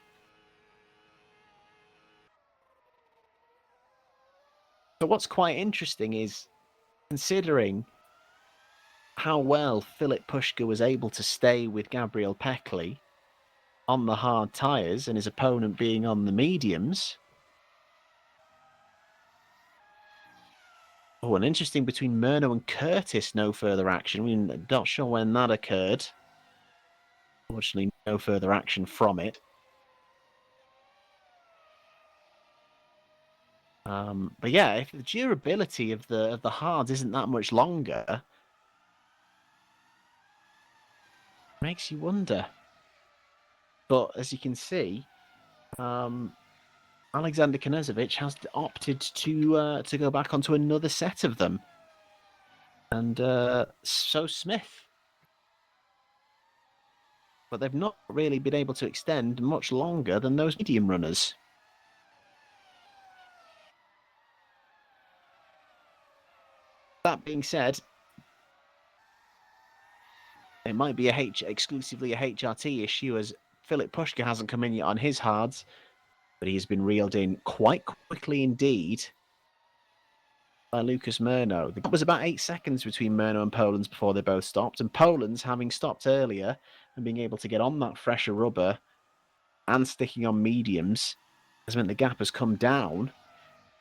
So what's quite interesting is, considering how well Philip Pushka was able to stay with Gabriel Peckley on the hard tyres and his opponent being on the mediums. Oh, and interesting between Murno and Curtis, no further action. We're not sure when that occurred. Fortunately, no further action from it. But yeah, if the durability of the hards isn't that much longer, makes you wonder. But as you can see, Alexander Knežević has opted to go back onto another set of them, and so Smith. But they've not really been able to extend much longer than those medium runners. That That being said, it might be exclusively a HRT issue, as Filip Puška hasn't come in yet on his hards, but he has been reeled in quite quickly indeed by Lucas Murno. It was about 8 seconds between Murno and Poland's before they both stopped, and Poland's, having stopped earlier and being able to get on that fresher rubber and sticking on mediums, has meant the gap has come down,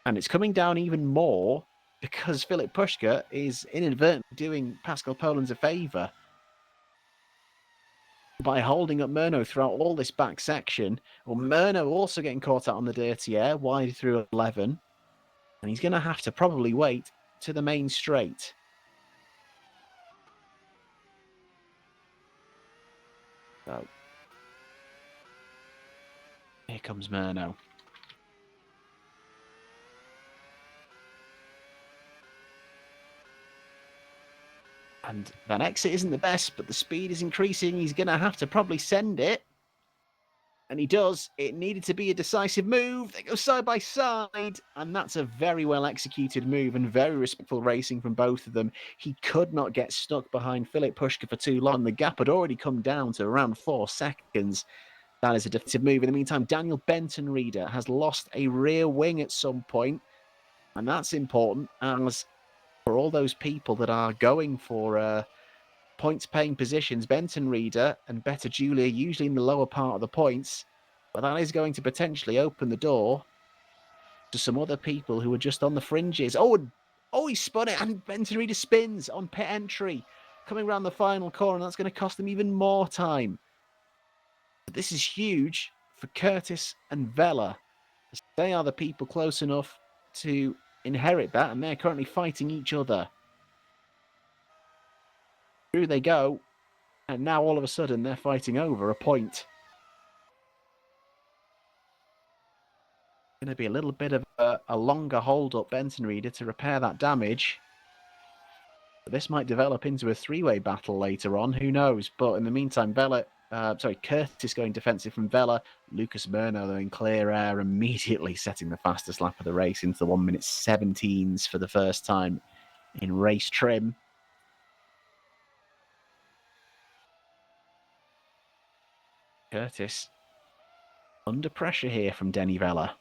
and it's coming down even more because Filip Puška is inadvertently doing Pascal Poland's a favour by holding up Murno throughout all this back section. Well, Murno also getting caught out on the dirty air, wide through 11. And he's going to have to probably wait to the main straight. So, here comes Murno. And that exit isn't the best, but the speed is increasing. He's going to have to probably send it. And he does. It needed to be a decisive move. They go side by side. And that's a very well executed move and very respectful racing from both of them. He could not get stuck behind Filip Puška for too long. The gap had already come down to around 4 seconds. That is a defensive move. In the meantime, Daniel Benton-Reader has lost a rear wing at some point. And that's important, as for all those people that are going for points-paying positions, Benton-Reader and Better Julia usually in the lower part of the points, but that is going to potentially open the door to some other people who are just on the fringes. Oh, he spun it, and Benton-Reader spins on pit entry, coming around the final corner, and that's going to cost them even more time. But this is huge for Curtis and Vela. They are the people close enough to inherit that, and they're currently fighting each other. Through they go, and now all of a sudden they're fighting over a point. Going to be a little bit of a longer hold-up Benton-Reader to repair that damage. But this might develop into a three-way battle later on, who knows? But in the meantime, Curtis going defensive from Vela. Lucas Murno, though, in clear air, immediately setting the fastest lap of the race into the 1:17s for the first time in race trim. Curtis under pressure here from Denny Vela.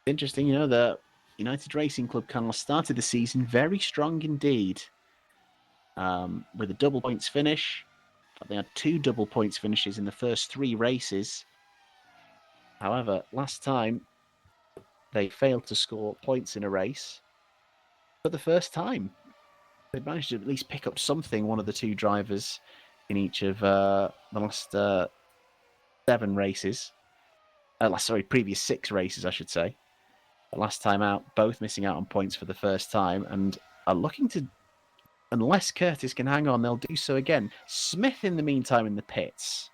Interesting, you know, the United Racing Club car started the season very strong indeed, with a double points finish. They had 2 double points finishes in the first 3 races. However, last time they failed to score points in a race for the first time. They managed to at least pick up something, one of the 2 drivers in each of the last 7 races. Previous 6 races, I should say. But last time out, both missing out on points for the first time, and are looking to, unless Curtis can hang on, they'll do so again. Smith, in the meantime, in the pits,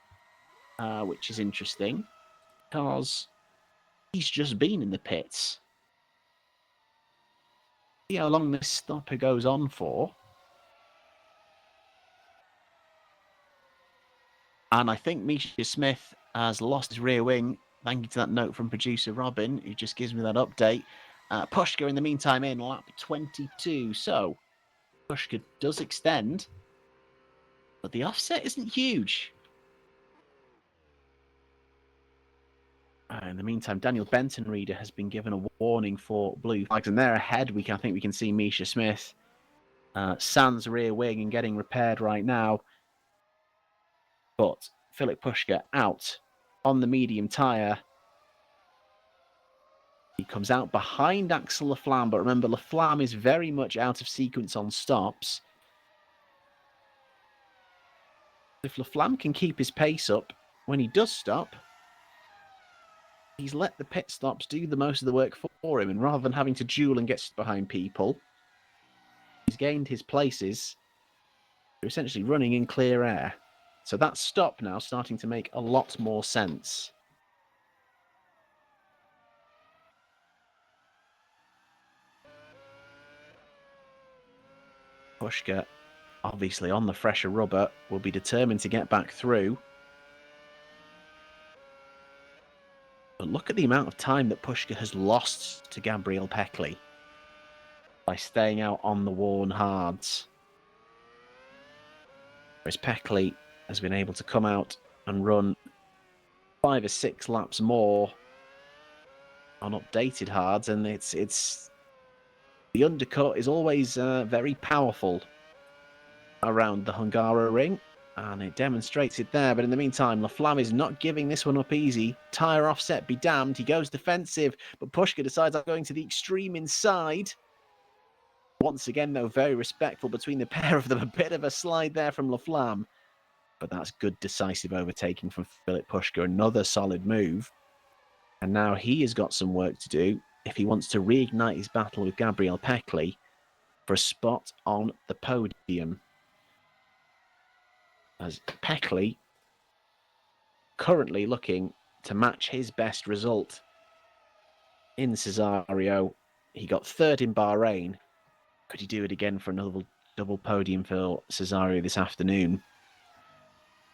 which is interesting, because he's just been in the pits. See how long this stopper goes on for. And I think Misha Smith has lost his rear wing. Thank you to that note from producer Robin, who just gives me that update. Puška, in the meantime, in lap 22. So, Puška does extend, but the offset isn't huge. In the meantime, Daniel Benton-Reader has been given a warning for blue flags, and they're ahead. I think we can see Misha Smith. Sans rear wing and getting repaired right now. But Filip Puška out on the medium tyre. He comes out behind Axel Laflamme, but remember, Laflamme is very much out of sequence on stops. If Laflamme can keep his pace up, when he does stop, he's let the pit stops do the most of the work for him, and rather than having to duel and get behind people, he's gained his places. They're essentially running in clear air. So that stop now starting to make a lot more sense. Puška, obviously on the fresher rubber, will be determined to get back through. But look at the amount of time that Pushka has lost to Gabriel Peckley by staying out on the worn hards. Whereas Peckley has been able to come out and run 5 or 6 laps more on updated hards, and it's the undercut is always very powerful around the Hungaroring, and it demonstrates it there. But in the meantime, Laflamme is not giving this one up easy. Tyre offset be damned. He goes defensive, but Pushka decides I'm going to the extreme inside. Once again, though, very respectful between the pair of them. A bit of a slide there from Laflamme, but that's good decisive overtaking from Philip Pushka. Another solid move. And now he has got some work to do if he wants to reignite his battle with Gabriel Peckley for a spot on the podium. As Peckley currently looking to match his best result in Cesario. He got third in Bahrain. Could he do it again for another double podium for Cesario this afternoon?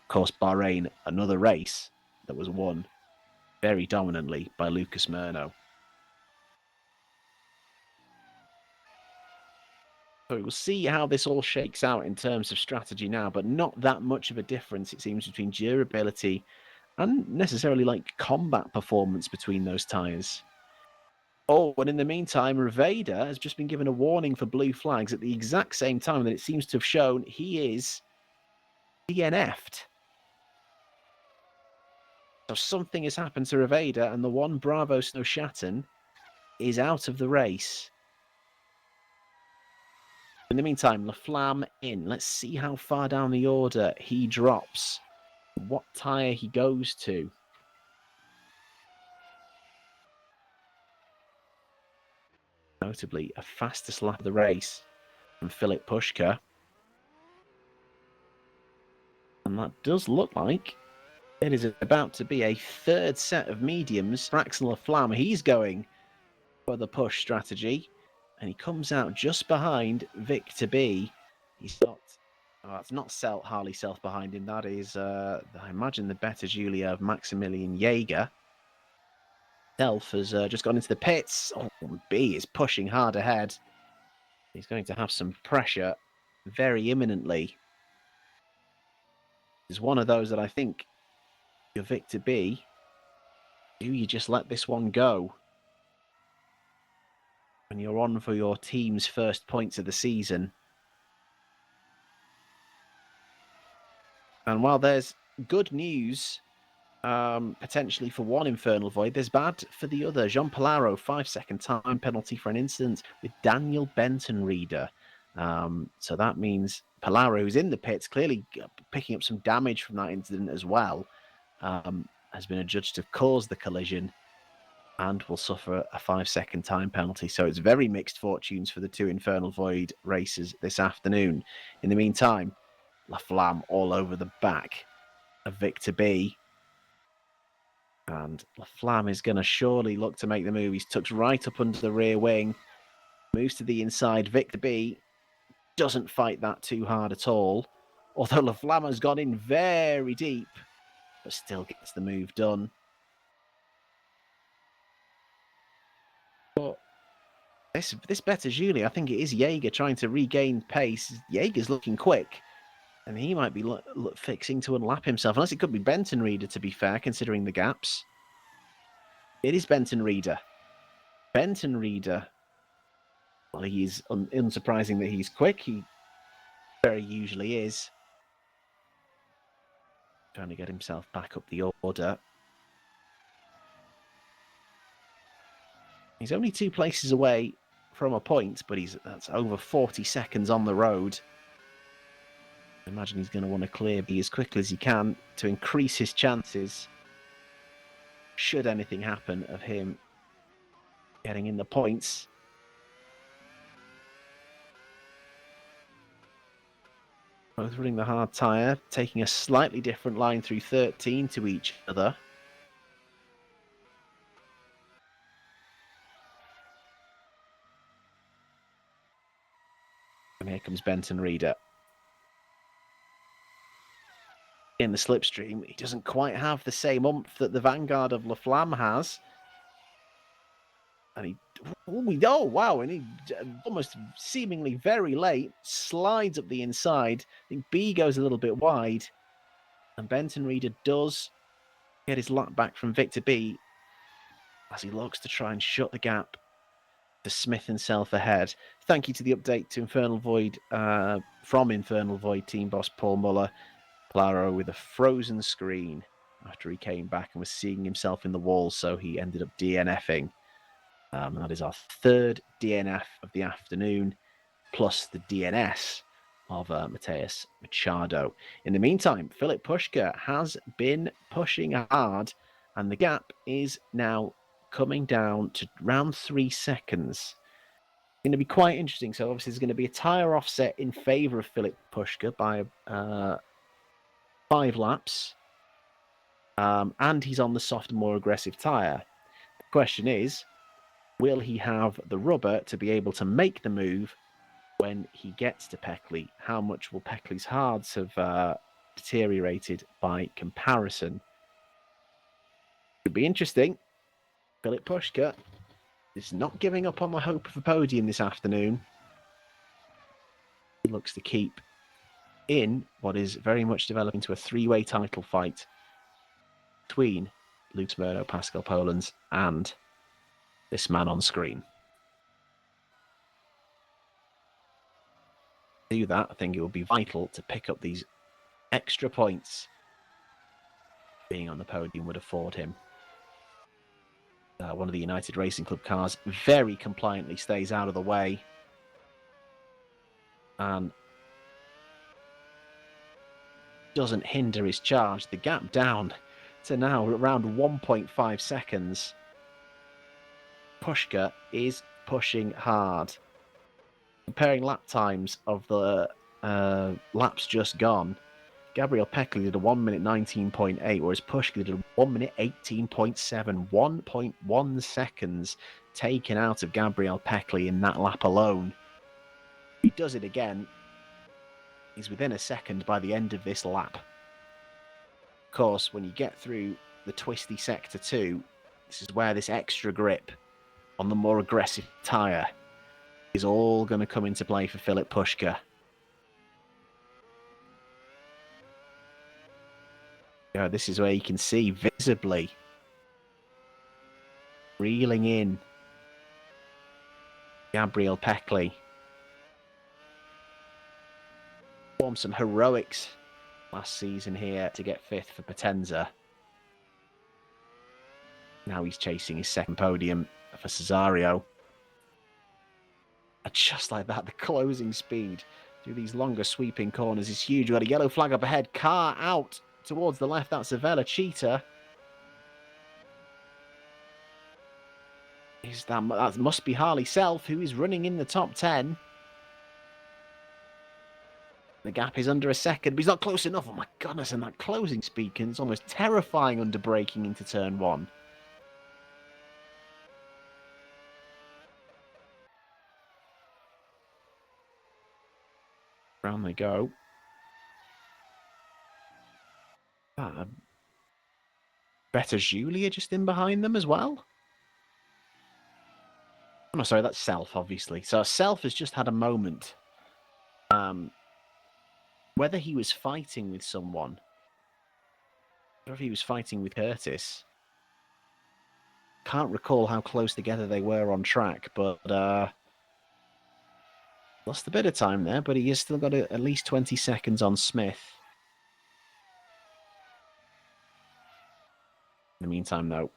Of course, Bahrain, another race that was won very dominantly by Lucas Murno. So we'll see how this all shakes out in terms of strategy now, but not that much of a difference, it seems, between durability and necessarily like combat performance between those tyres. Oh, and in the meantime, Riveda has just been given a warning for blue flags at the exact same time that it seems to have shown he is DNF'd. So something has happened to Riveda, and the one Bravo Snowshatten is out of the race. In the meantime, Laflamme in. Let's see how far down the order he drops. What tyre he goes to. Notably, a fastest lap of the race from Philip Pushka. And that does look like it is about to be a third set of mediums for Axel Laflamme. He's going for the push strategy, and he comes out just behind Victor B. He's got, oh, that's not Harley Self behind him. That is, I imagine, the better Julia of Maximilian Jaeger. Self has just gone into the pits. Oh, B is pushing hard ahead. He's going to have some pressure very imminently. It's one of those that I think you're Victor B. Do you just let this one go when you're on for your team's first points of the season? And while there's good news potentially for one Infernal Void, there's bad for the other. Jean Polaro, 5-second time penalty for an incident with Daniel Benton Reader. So that means Polaro, who's in the pits, clearly picking up some damage from that incident as well, has been adjudged to have caused the collision and will suffer a 5-second time penalty. So it's very mixed fortunes for the two Infernal Void racers this afternoon. In the meantime, Laflamme all over the back of Victor B. And Laflamme is going to surely look to make the move. He's tucked right up under the rear wing, moves to the inside. Victor B doesn't fight that too hard at all, although Laflamme has gone in very deep, but still gets the move done. But this better Julie, I think it is Jaeger trying to regain pace. Jaeger's looking quick, and he might be fixing to unlap himself, unless it could be Benton Reader, to be fair, considering the gaps. It is Benton Reader. Benton Reader, well, he's unsurprising that he's quick. He very usually is. Trying to get himself back up the order. He's only 2 places away from a point, but that's over 40 seconds on the road. I imagine he's going to want to clear B as quickly as he can to increase his chances, should anything happen, of him getting in the points. Both running the hard tyre, taking a slightly different line through 13 to each other. And here comes Benton Reader. In the slipstream, he doesn't quite have the same oomph that the Vanguard of Laflamme has. And oh wow, and he almost seemingly very late slides up the inside. I think B goes a little bit wide, and Benton Reader does get his lap back from Victor B as he looks to try and shut the gap to Smith and Self ahead. Thank you to the update to Infernal Void from Infernal Void team boss Paul Muller. Claro with a frozen screen after he came back and was seeing himself in the wall, so he ended up DNFing. That is our third DNF of the afternoon, plus the DNS of Mateus Machado. In the meantime, Philip Pushka has been pushing hard, and the gap is now coming down to around 3 seconds. It's going to be quite interesting. So obviously there's going to be a tyre offset in favour of Philip Pushka by 5 laps. And he's on the softer, more aggressive tyre. The question is, will he have the rubber to be able to make the move when he gets to Peckley? How much will Peckley's hards have deteriorated by comparison? Could be interesting. Philip Pushka is not giving up on the hope of a podium this afternoon. He looks to keep in what is very much developing to a 3-way title fight between Luke Smyrno, Pascal Polans, and this man on screen. To do that, I think it will be vital to pick up these extra points being on the podium would afford him. One of the United Racing Club cars very compliantly stays out of the way and doesn't hinder his charge. The gap down to now around 1.5 seconds. Pushka is pushing hard. Comparing lap times of the laps just gone, Gabriel Peckley did a 1 minute 19.8, whereas Pushka did a 1 minute 18.7, 1.1 seconds taken out of Gabriel Peckley in that lap alone. If he does it again, he's within a second by the end of this lap. Of course, when you get through the twisty sector 2, this is where this extra grip on the more aggressive tyre is all going to come into play for Philip Pushka. This is where you can see visibly reeling in Gabriel Peckley. Formed some heroics last season here to get 5th for Potenza. Now he's chasing his second podium for Cesario. And just like that, the closing speed through these longer sweeping corners is huge. We've got a yellow flag up ahead. Car out towards the left. That's Avella Cheetah. That must be Harley Self, who is running in the top 10. The gap is under a second, but he's not close enough. Oh my goodness, and that closing speed is almost terrifying under braking into turn 1. Round they go. Better Julia just in behind them as well. Oh, no, sorry, that's Self, obviously. So Self has just had a moment. Whether he was fighting with someone, or if he was fighting with Curtis, can't recall how close together they were on track, but lost a bit of time there, but he has still got at least 20 seconds on Smith. In the meantime, though,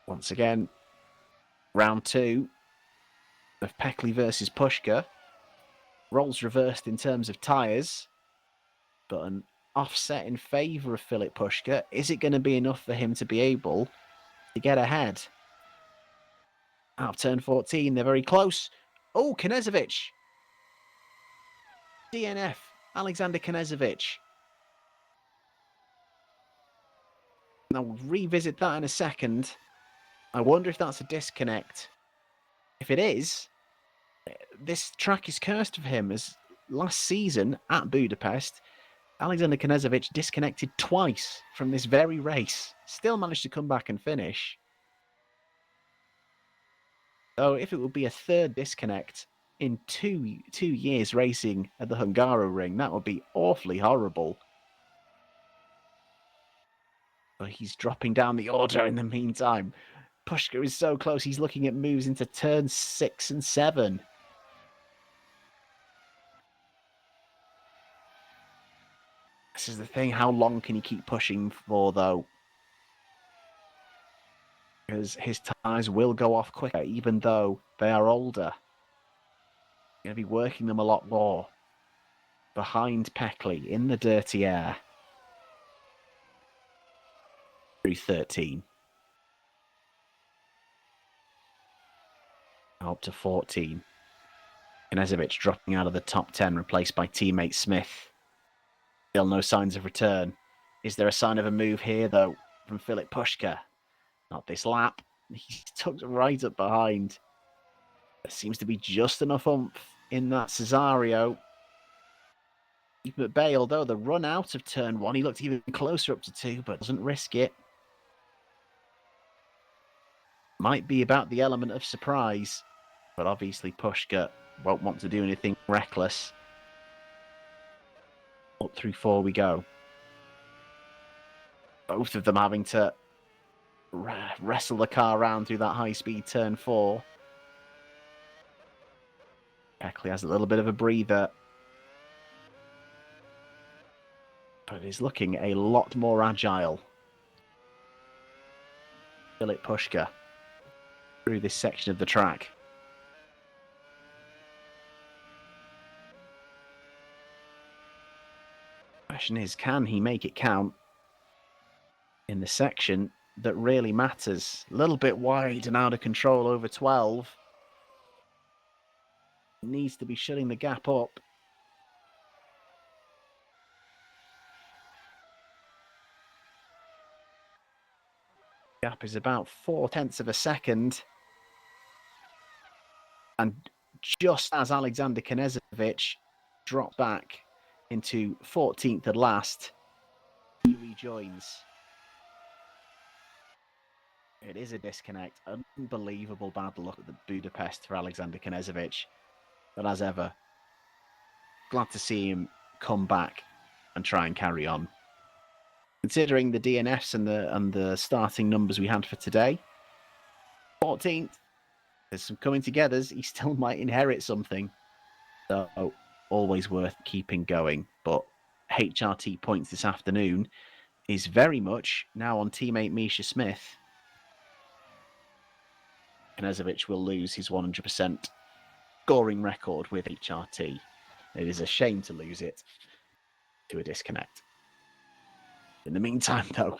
once again, round 2 of Peckley versus Pushka. Roles reversed in terms of tyres, but an offset in favour of Philip Pushka. Is it going to be enough for him to be able to get ahead? Out of turn 14, they're very close. Oh, Knezovic. DNF, Alexander Knezovic. Now, we'll revisit that in a second. I wonder if that's a disconnect. If it is, this track is cursed for him, as last season at Budapest, Alexander Knezovic disconnected twice from this very race. Still managed to come back and finish. So if it would be a third disconnect in two years racing at the Hungaroring, that would be awfully horrible. But he's dropping down the order in the meantime. Pushka is so close. He's looking at moves into turns 6 and 7. This is the thing. How long can he keep pushing for, though? Because his tyres will go off quicker, even though they are older. Going to be working them a lot more. Behind Peckley in the dirty air. Through 13. Up to 14. Knezovic dropping out of the top 10, replaced by teammate Smith. Still no signs of return. Is there a sign of a move here, though, from Filip Puška? Not this lap. He's tucked right up behind. There seems to be just enough oomph in that Cesario. Even at Bay, although the run out of turn 1, he looked even closer up to 2, but doesn't risk it. Might be about the element of surprise, but obviously Puška won't want to do anything reckless. Up through 4 we go. Both of them having to wrestle the car around through that high-speed turn 4. Peckley has a little bit of a breather, but is looking a lot more agile. Filip Puška through this section of the track. Question is, can he make it count in the section that really matters? A little bit wide and out of control over 12. Needs to be shutting the gap up. Gap is about 0.4 of a second. And just as Alexander Knezovic dropped back into 14th at last, he rejoins. It is a disconnect. Unbelievable bad luck at the Budapest for Alexander Knezovic. But as ever, glad to see him come back and try and carry on. Considering the DNFs and the starting numbers we had for today, 14th, there's some coming togethers. He still might inherit something. So always worth keeping going. But HRT points this afternoon is very much now on teammate Misha Smith. Knezovic will lose his 100% scoring record with HRT. It is a shame to lose it to a disconnect. In the meantime, though,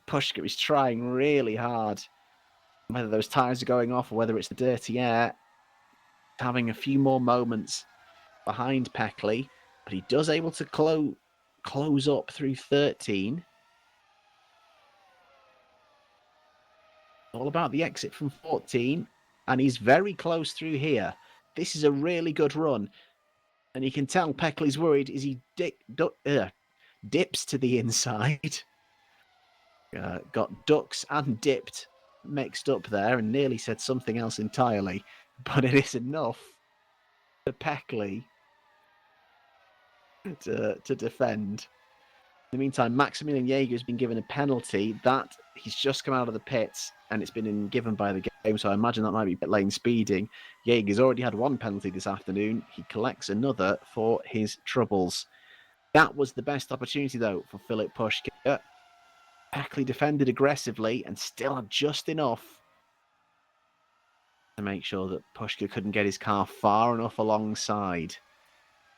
Puška is trying really hard. Whether those tyres are going off or whether it's the dirty air, having a few more moments behind Peckley, but he does able to close up through 13. All about the exit from 14, and he's very close through here. This is a really good run, and you can tell Peckley's worried as he dips to the inside. Got ducks and dipped mixed up there and nearly said something else entirely, but it is enough for Peckley to defend. In the meantime, Maximilian Jaeger has been given a penalty that he's just come out of the pits and it's been given by the game, so I imagine that might be pit lane speeding. Jaeger's already had one penalty this afternoon. He collects another for his troubles. That was the best opportunity, though, for Filip Puška. Peckley defended aggressively and still had just enough to make sure that Puška couldn't get his car far enough alongside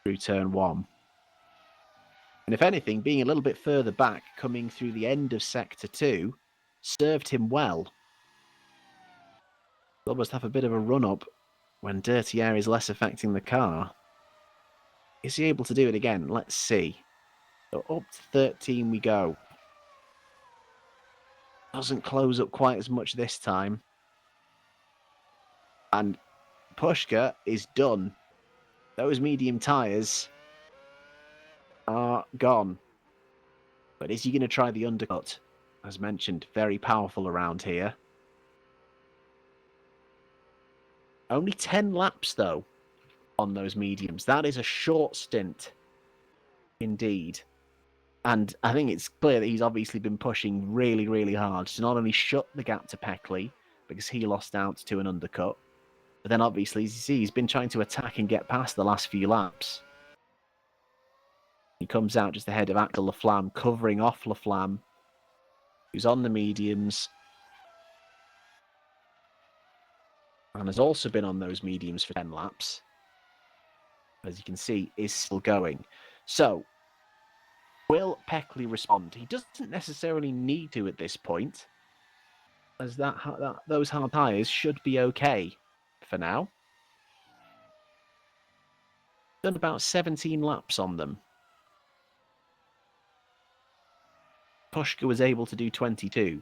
through turn 1. And if anything, being a little bit further back, coming through the end of sector 2, served him well. He'll almost have a bit of a run-up when dirty air is less affecting the car. Is he able to do it again? Let's see. So up to 13 we go. Doesn't close up quite as much this time. And Puška is done. Those medium tyres are gone. But is he going to try the undercut? As mentioned, very powerful around here. Only 10 laps, though, on those mediums. That is a short stint, indeed. And I think it's clear that he's obviously been pushing really, really hard to not only shut the gap to Peckley, because he lost out to an undercut, but then obviously, as you see, he's been trying to attack and get past the last few laps. He comes out just ahead of Axel Laflamme, covering off Laflamme, who's on the mediums, and has also been on those mediums for 10 laps. As you can see, is still going. So, will Peckley respond? He doesn't necessarily need to at this point, as those hard tyres should be okay for now. Done about 17 laps on them. Pushka was able to do 22.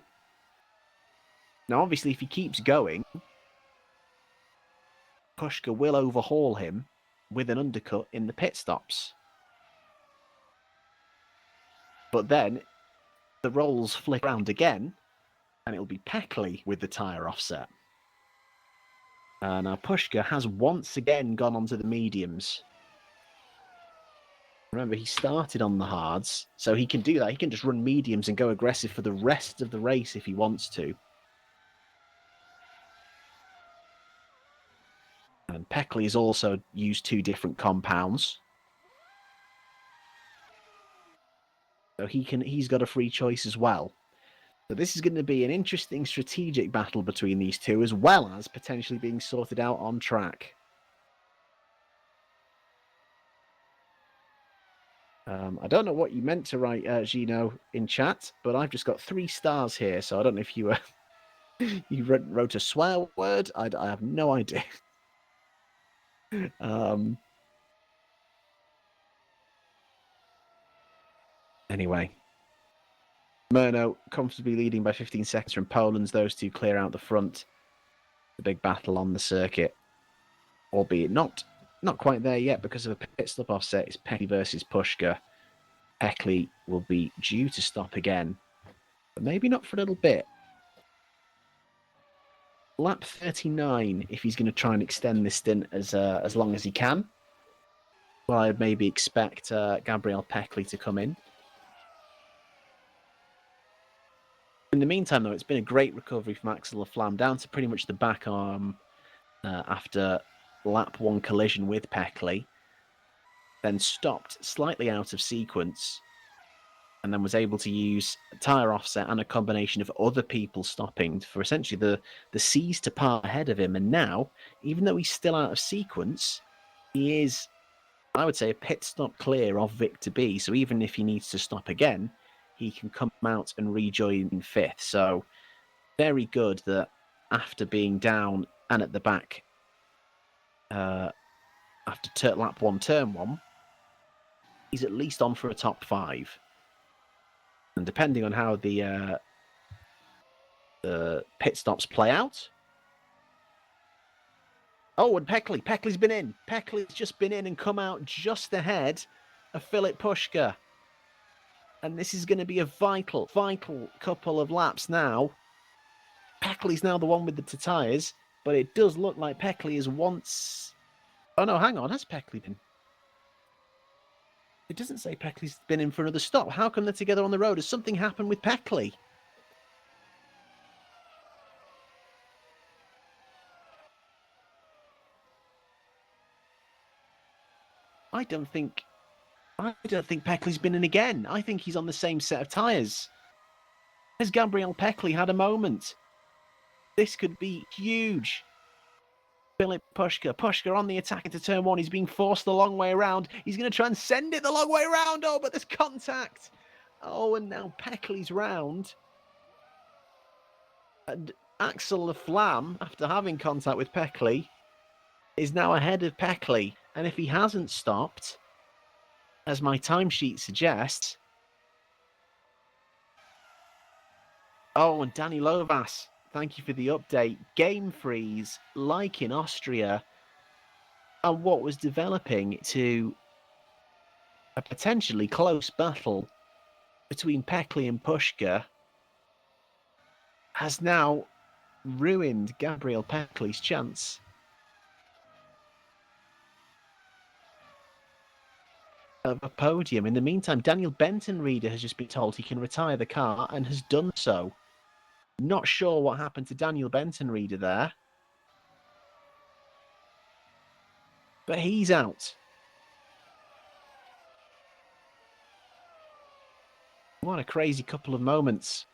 Now, obviously, if he keeps going, Pushka will overhaul him with an undercut in the pit stops. But then the roles flick around again, and it'll be Peckley with the tyre offset. Now Pushka has once again gone onto the mediums. Remember, he started on the hards, so he can do that. He can just run mediums and go aggressive for the rest of the race if he wants to. And Peckley has also used 2 different compounds. So he's got a free choice as well. So this is going to be an interesting strategic battle between these two, as well as potentially being sorted out on track. I don't know what you meant to write, Gino, in chat, but I've just got 3 stars here, so I don't know if you you wrote a swear word. I have no idea. Anyway, Murno comfortably leading by 15 seconds from Poland's. Those two clear out the front. The big battle on the circuit, albeit not quite there yet because of a pit stop offset. It's Peckley versus Pushka. Peckley will be due to stop again, but maybe not for a little bit. Lap 39, if he's going to try and extend this stint as long as he can. Well, I'd maybe expect Gabriel Peckley to come in. In the meantime, though, it's been a great recovery from Axel Laflamme, down to pretty much the back arm after lap 1 collision with Peckley. Then stopped slightly out of sequence, and then was able to use a tyre offset and a combination of other people stopping for essentially the C's to part ahead of him. And now, even though he's still out of sequence, he is, I would say, a pit stop clear of Victor B. So even if he needs to stop again, he can come out and rejoin in 5th. So very good that after being down and at the back after lap 1, turn 1, he's at least on for a top 5. And depending on how the pit stops play out. Oh, and Peckley's been in. Peckley's just been in and come out just ahead of Philip Pushka. And this is going to be a vital couple of laps now. Peckley's now the one with the tyres, but it does look like Peckley is once... Oh no, hang on, has Peckley been? It doesn't say Peckley's been in for another stop. How come they're together on the road? Has something happened with Peckley? I don't think Peckley's been in again. I think he's on the same set of tyres. Has Gabriel Peckley had a moment? This could be huge. Philip Pushka on the attack into turn 1. He's being forced the long way around. He's going to try and send it the long way around. Oh, but there's contact. Oh, and now Peckley's round. And Axel Laflamme, after having contact with Peckley, is now ahead of Peckley. And if he hasn't stopped, as my timesheet suggests... Oh, and Danny Lovas, thank you for the update. Game freeze, like in Austria, and what was developing to a potentially close battle between Peckley and Pushka has now ruined Gabriel Peckley's chance of a podium. In the meantime, Daniel Benton Reader has just been told he can retire the car and has done so. Not sure what happened to Daniel Benton Reader there, but he's out. What a crazy couple of moments.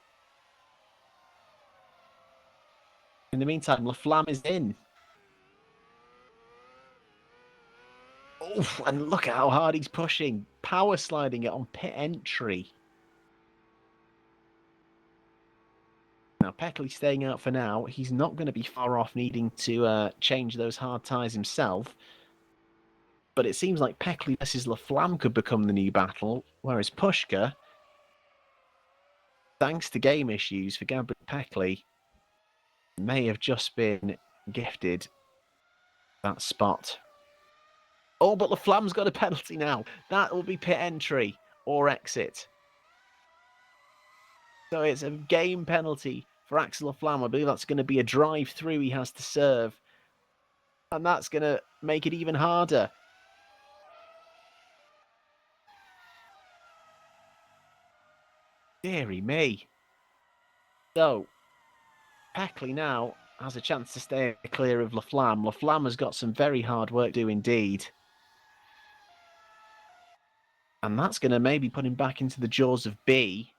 In the meantime, Laflamme is in. Oh, and look at how hard he's pushing. Power sliding it on pit entry. Now, Peckley staying out for now. He's not going to be far off needing to change those hard tyres himself. But it seems like Peckley versus Laflamme could become the new battle, whereas Pushka, thanks to game issues for Gabriel Peckley, may have just been gifted that spot. Oh, but Laflamme's got a penalty now. That will be pit entry or exit. So it's a game penalty for Axel Laflamme. I believe that's going to be a drive-through he has to serve. And that's going to make it even harder. Deary me. So, Peckley now has a chance to stay clear of Laflamme. Laflamme has got some very hard work to do indeed. And that's going to maybe put him back into the jaws of B.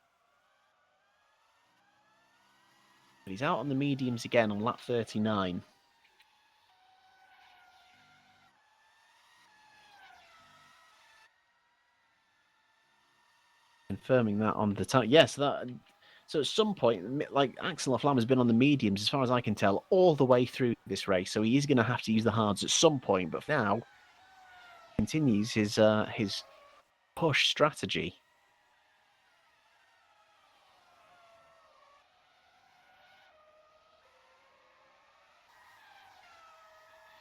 But he's out on the mediums again on lap 39. Confirming that on the time. Yes, that. So at some point, like Axel Laflamme has been on the mediums, as far as I can tell, all the way through this race. So he is going to have to use the hards at some point. But for now, continues his push strategy.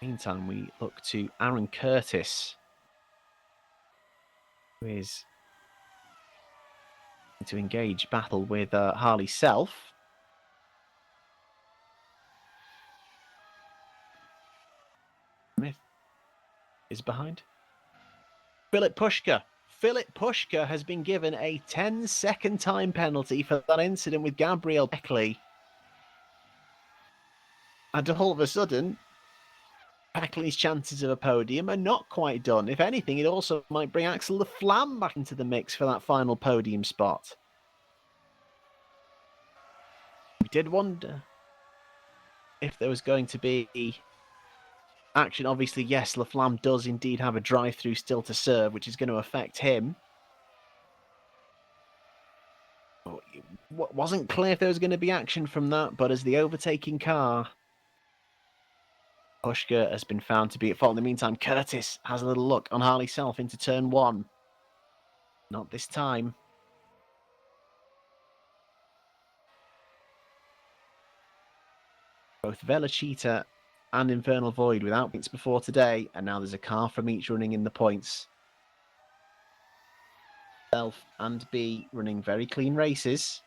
Meantime, we look to Aaron Curtis, who is to engage battle with Harley Self. Smith is behind. Philip Pushka. Philip Pushka has been given a 10-second time penalty for that incident with Gabriel Peckley. And all of a sudden, Peckley's chances of a podium are not quite done. If anything, it also might bring Axel Laflamme back into the mix for that final podium spot. We did wonder if there was going to be action. Obviously, yes, Laflamme does indeed have a drive-through still to serve, which is going to affect him. It wasn't clear if there was going to be action from that, but as the overtaking car, Pushka has been found to be at fault. In the meantime, Curtis has a little look on Harley Self into turn one. Not this time. Both Velocita and Infernal Void without points before today, and now there's a car from each running in the points. Self and B running very clean races.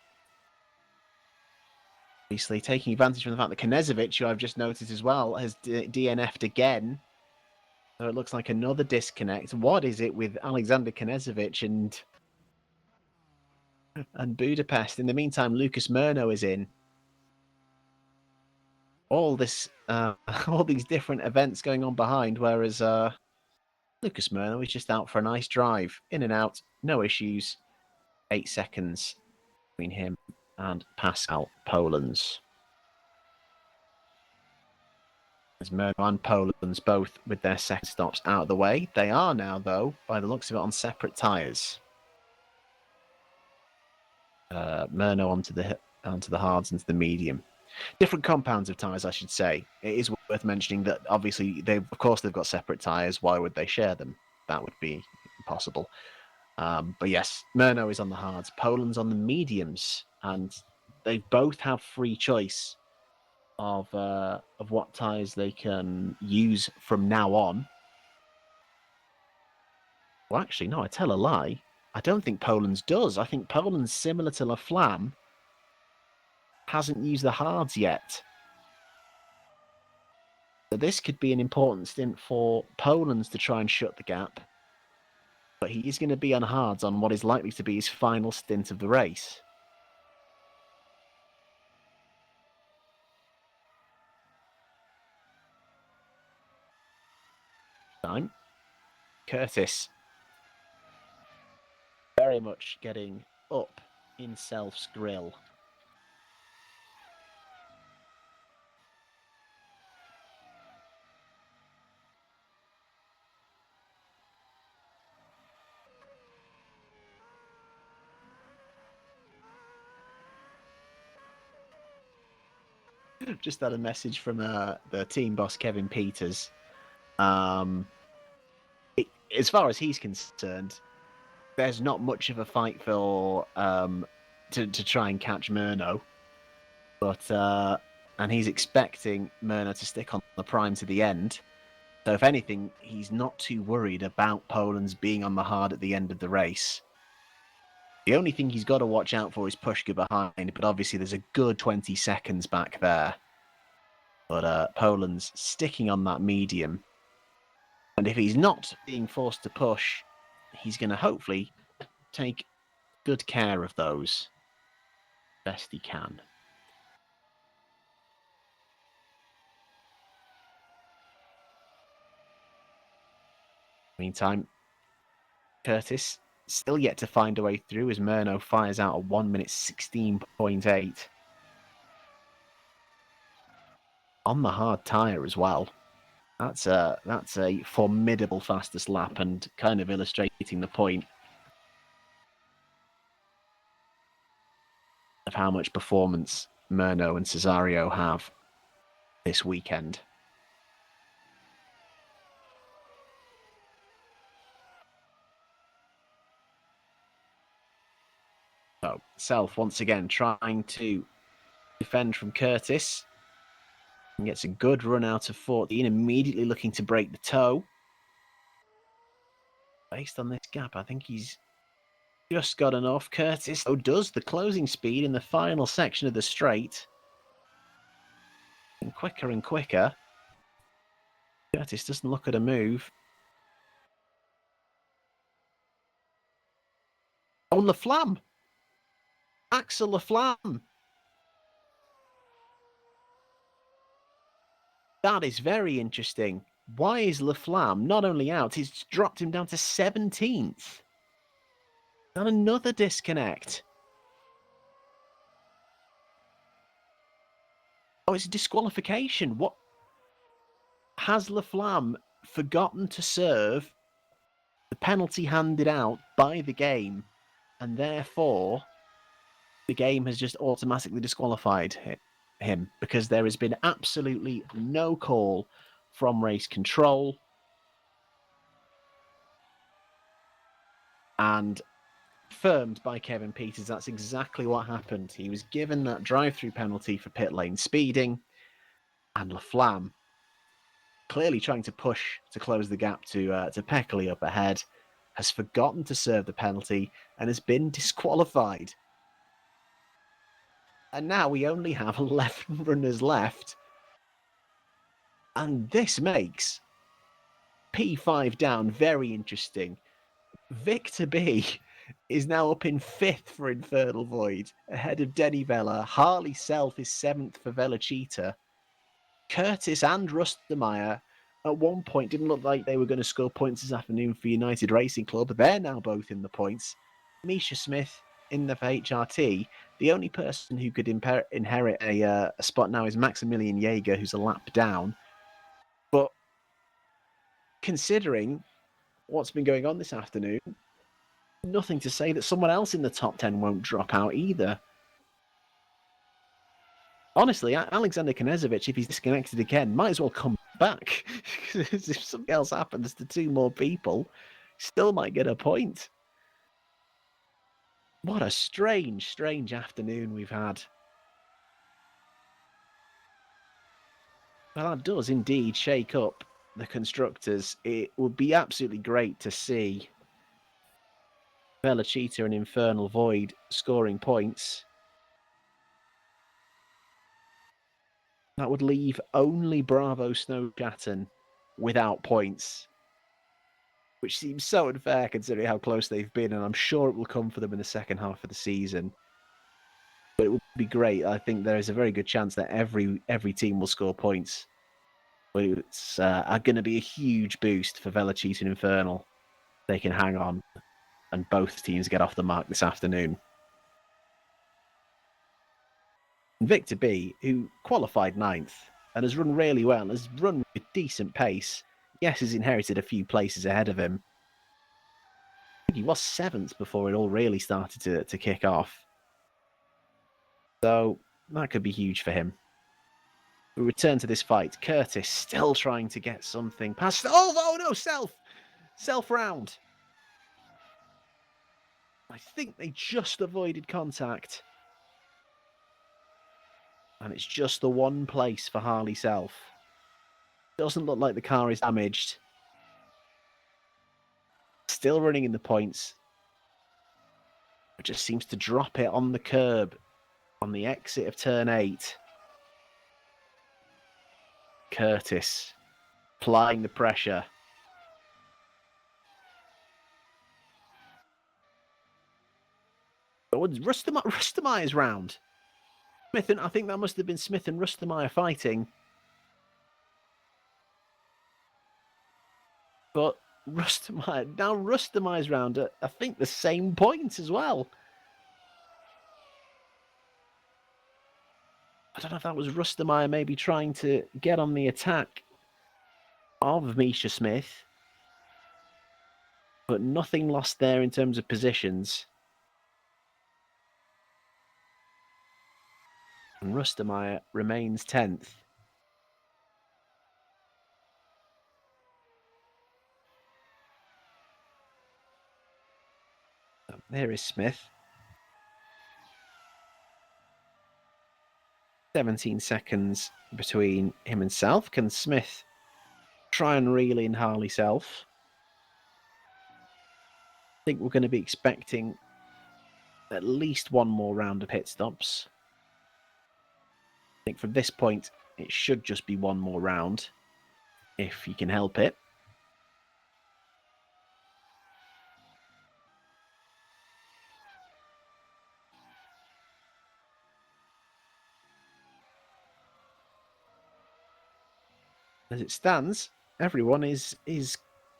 Obviously taking advantage from the fact that Knezovic, who I've just noticed as well, has DNF'd again. So it looks like another disconnect. What is it with Alexander Knezovic and Budapest? In the meantime, Lucas Murno is in. All this, all these different events going on behind, whereas Lucas Murno is just out for a nice drive. In and out, no issues. 8 seconds between him and Pascal Polens. As Murno and Polens both with their second stops out of the way. They are now, though, by the looks of it, on separate tyres. Murno onto the hards, into the medium. Different compounds of tyres, I should say. It is worth mentioning that obviously they've got separate tyres. Why would they share them? That would be impossible. But yes, Murno is on the hards, Poland's on the mediums, and they both have free choice of what tyres they can use from now on. Well, actually, no, I tell a lie. I don't think Poland's does. I think Poland's, similar to Laflamme, hasn't used the hards yet. So this could be an important stint for Poland's to try and shut the gap. but he is going to be on hards on what is likely to be his final stint of the race. Time. Curtis very much getting up in Self's grill. Just had a message from the team boss, Kevin Peters. As far as he's concerned, there's not much of a fight for to try and catch Murno, but and he's expecting Murno to stick on the prime to the end. So if anything, he's not too worried about Poland's being on the hard at the end of the race. The only thing he's got to watch out for is Pushka behind, but obviously there's a good 20 seconds back there. But Poland's sticking on that medium. And if he's not being forced to push, he's going to hopefully take good care of those best he can. Meantime, Curtis still yet to find a way through as Murno fires out a 1 minute 16.8. On the hard tyre as well. That's a formidable fastest lap and kind of illustrating the point of how much performance Murno and Cesario have this weekend. So Self once again trying to defend from Curtis. And gets a good run out of 14, immediately looking to break the toe. Based on this gap, I think he's just got enough. Curtis does the closing speed in the final section of the straight. And quicker. Curtis doesn't look at a move. Oh, Laflamme! Axel Laflamme! That is very interesting. Why is Laflamme not only out, he's dropped him down to 17th. And another disconnect. Oh, it's a disqualification. What? Has Laflamme forgotten to serve the penalty handed out by the game, and therefore the game has just automatically disqualified him because there has been absolutely no call from race control, and confirmed by Kevin Peters, that's exactly what happened. He was given that drive-through penalty for pit lane speeding, and Laflamme, clearly trying to push to close the gap to Peckley up ahead, has forgotten to serve the penalty and has been disqualified. And now we only have 11 runners left. And this makes P5 down very interesting. Victor B is now up in 5th for Infernal Void, ahead of Denny Vella. Harley Self is 7th for Velocita. Curtis and Rustermeyer at one point didn't look like they were going to score points this afternoon for United Racing Club. They're now both in the points. Misha Smith in the for HRT. The only person who could inherit a spot now is Maximilian Jaeger, who's a lap down. But considering what's been going on this afternoon, nothing to say that someone else in the top 10 won't drop out either. Honestly, Alexander Knezovic, if he's disconnected again, might as well come back. If something else happens to 2 more people, still might get a point. What a strange afternoon we've had. Well, that does indeed shake up the constructors. It would be absolutely great to see Velocita and Infernal Void scoring points. That would leave only Bravo Snow Chatton without points, which seems so unfair considering how close they've been, and I'm sure it will come for them in the second half of the season. But it would be great. I think there is a very good chance that every team will score points. But it's going to be a huge boost for Velocic and Infernal. They can hang on, and both teams get off the mark this afternoon. And Victor B, who qualified 9th and has run really well, has run with decent pace. Yes, has inherited a few places ahead of him. I think he was 7th before it all really started to kick off. So that could be huge for him. We return to this fight. Curtis still trying to get something past. Oh no, self round. I think they just avoided contact. And it's just the one place for Harley Self. Doesn't look like the car is damaged. Still running in the points. It just seems to drop it on the curb on the exit of turn 8. Curtis applying the pressure. Rustemeyer's round. Smith and I think that must have been Smith and Rustemeyer fighting. But Rustemeyer's round at, I think, the same point as well. I don't know if that was Rustemeyer maybe trying to get on the attack of Misha Smith. But nothing lost there in terms of positions. And Rustemeyer remains 10th. There is Smith. 17 seconds between him and Self. Can Smith try and reel in Harley Self? I think we're going to be expecting at least one more round of pit stops. I think from this point, it should just be one more round, if you can help it. As it stands, everyone is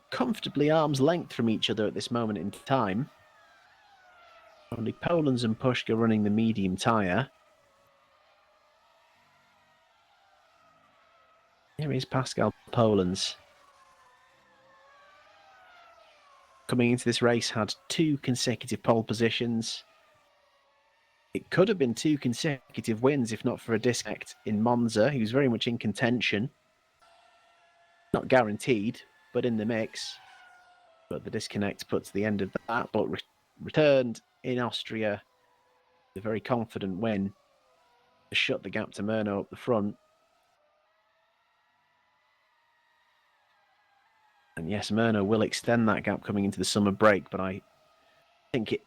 comfortably arm's length from each other at this moment in time. Only Polans and Pushka running the medium tyre. Here is Pascal Polans. Coming into this race, had 2 consecutive pole positions. It could have been 2 consecutive wins if not for a disconnect in Monza. He was very much in contention. Not guaranteed, but in the mix. But the disconnect puts the end of that. But returned in Austria, a very confident win to shut the gap to Murnau up the front. And yes, Murnau will extend that gap coming into the summer break, but I think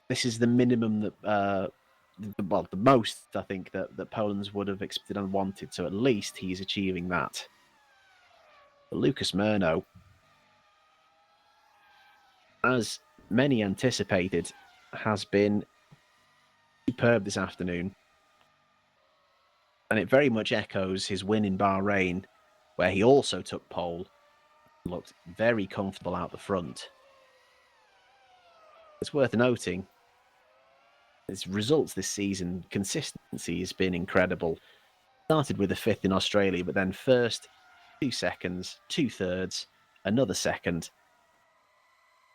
this is the minimum that, the most I think that Poland's would have expected and wanted. So at least he's achieving that. But Lucas Murnau, as many anticipated, has been superb this afternoon. And it very much echoes his win in Bahrain, where he also took pole. Looked very comfortable out the front. It's worth noting, his results this season, consistency has been incredible. Started with a 5th in Australia, but then first, 2 seconds, 2 thirds, another second.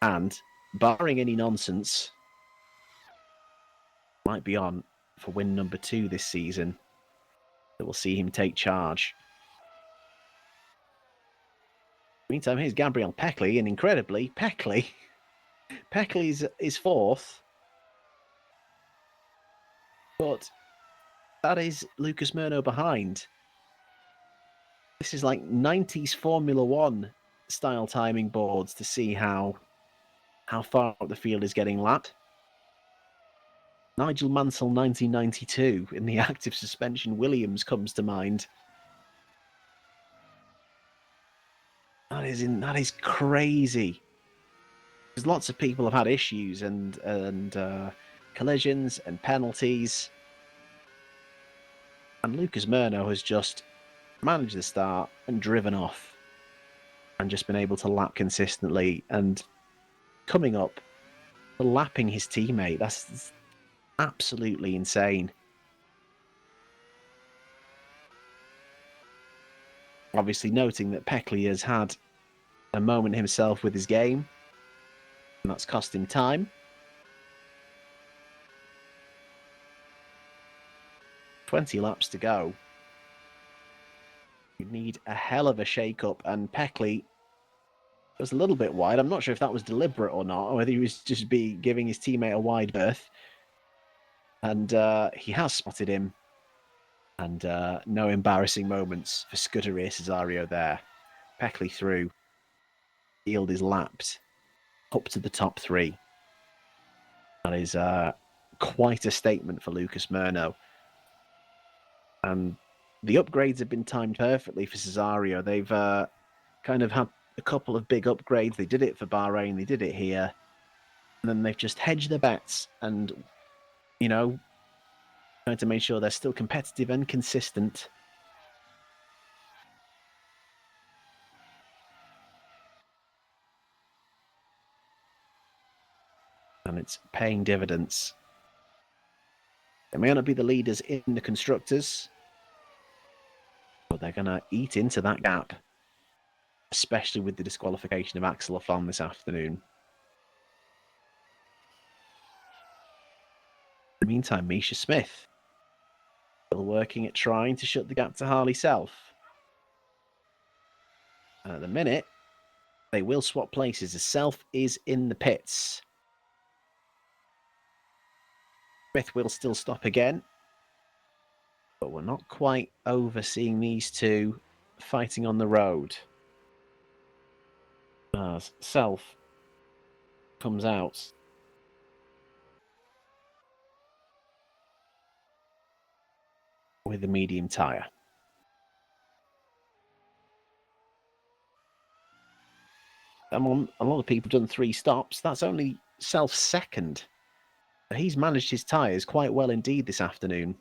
And, barring any nonsense, might be on for win number 2 this season. That will see him take charge. Meantime, here's Gabriel Peckley, and incredibly, Peckley is 4th. But that is Lucas Murnau behind. This is like 90s Formula 1 style timing boards to see how far up the field is getting lapped. Nigel Mansell 1992 in the active suspension Williams comes to mind. That is crazy. Because lots of people have had issues and collisions and penalties. And Lucas Murno has just managed the start and driven off and just been able to lap consistently and coming up, lapping his teammate. That's absolutely insane. Obviously noting that Peckley has had a moment himself with his game, and that's cost him time. 20 laps to go. You need a hell of a shake-up, and Peckley was a little bit wide. I'm not sure if that was deliberate or not, or whether he was just giving his teammate a wide berth. And he has spotted him. And no embarrassing moments for Scuderia Cesario there. Peckley through. Field is lapped up to the top 3. That is quite a statement for Lucas Murno. And the upgrades have been timed perfectly for Cesario. They've kind of had a couple of big upgrades. They did it for Bahrain, they did it here. And then they've just hedged their bets and, you know, trying to make sure they're still competitive and consistent. And it's paying dividends. They may not be the leaders in the constructors, but they're going to eat into that gap, especially with the disqualification of Axel Afon this afternoon. In the meantime, Misha Smith still working at trying to shut the gap to Harley Self. And at the minute, they will swap places as Self is in the pits. Smith will still stop again, but we're not quite overseeing these two fighting on the road. As Self comes out with the medium tyre. A lot of people have done 3 stops. That's only Self's second. He's managed his tyres quite well indeed this afternoon.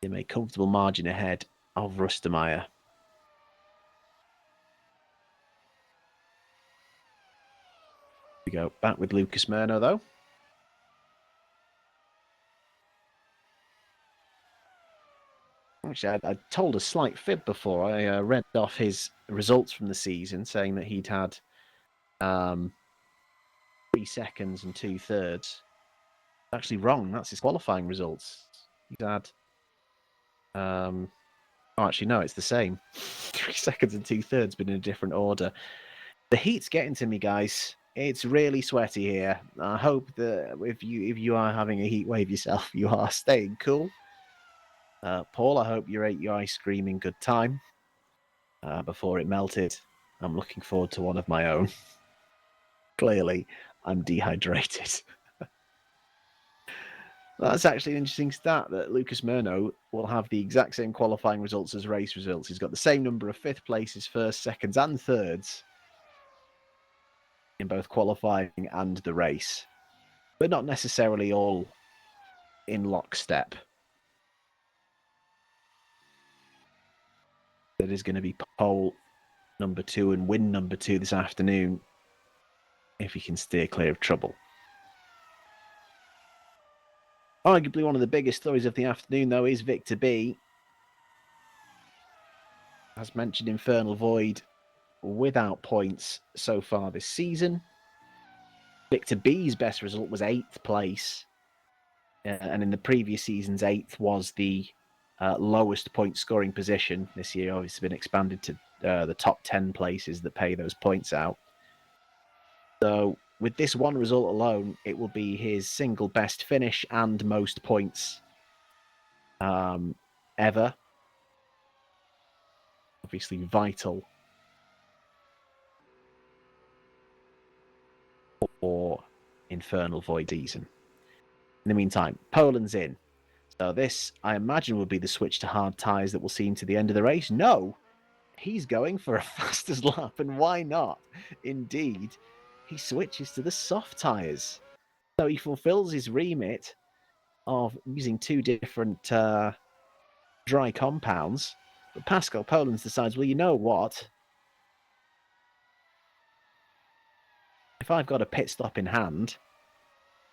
They make comfortable margin ahead of Rustermeyer. We go back with Lucas Murno though. Actually, I told a slight fib before. I read off his results from the season, saying that he'd had 3 seconds and 2/3. Actually, wrong. That's his qualifying results. He's had. Oh, actually, no, it's the same. 3 seconds and 2/3, but in a different order. The heat's getting to me, guys. It's really sweaty here. I hope that if you are having a heat wave yourself, you are staying cool. Paul, I hope you ate your ice cream in good time before it melted. I'm looking forward to one of my own. Clearly, I'm dehydrated. That's actually an interesting stat that Lucas Murno will have the exact same qualifying results as race results. He's got the same number of 5th places, 1st, 2nds, and 3rds in both qualifying and the race, but not necessarily all in lockstep. That is going to be pole number 2 and win number 2 this afternoon if he can steer clear of trouble. Arguably one of the biggest stories of the afternoon, though, is Victor B. As mentioned, Infernal Void without points so far this season. Victor B's best result was 8th place. And in the previous season's 8th was the lowest point scoring position. This year, obviously, been expanded to the top 10 places that pay those points out. So with this one result alone, it will be his single best finish and most points ever. Obviously vital for Infernal Void season. In the meantime, Poland's in. So this, I imagine, will be the switch to hard tyres that we'll see into the end of the race. No, he's going for a fastest lap, and why not? Indeed, he switches to the soft tyres. So he fulfills his remit of using two different dry compounds. But Pascal Polands decides, well, you know what? If I've got a pit stop in hand,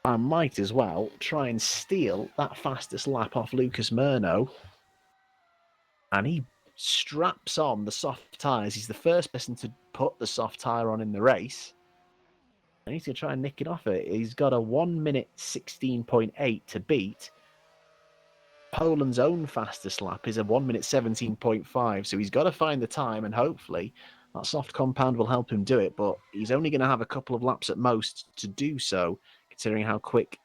I might as well try and steal that fastest lap off Lucas Murno. And he straps on the soft tyres. He's the first person to put the soft tyre on in the race. And he's going to try and nick it off it. He's got a 1 minute 16.8 to beat. Poland's own fastest lap is a 1 minute 17.5. So he's got to find the time, and hopefully that soft compound will help him do it. But he's only going to have a couple of laps at most to do so, considering how quick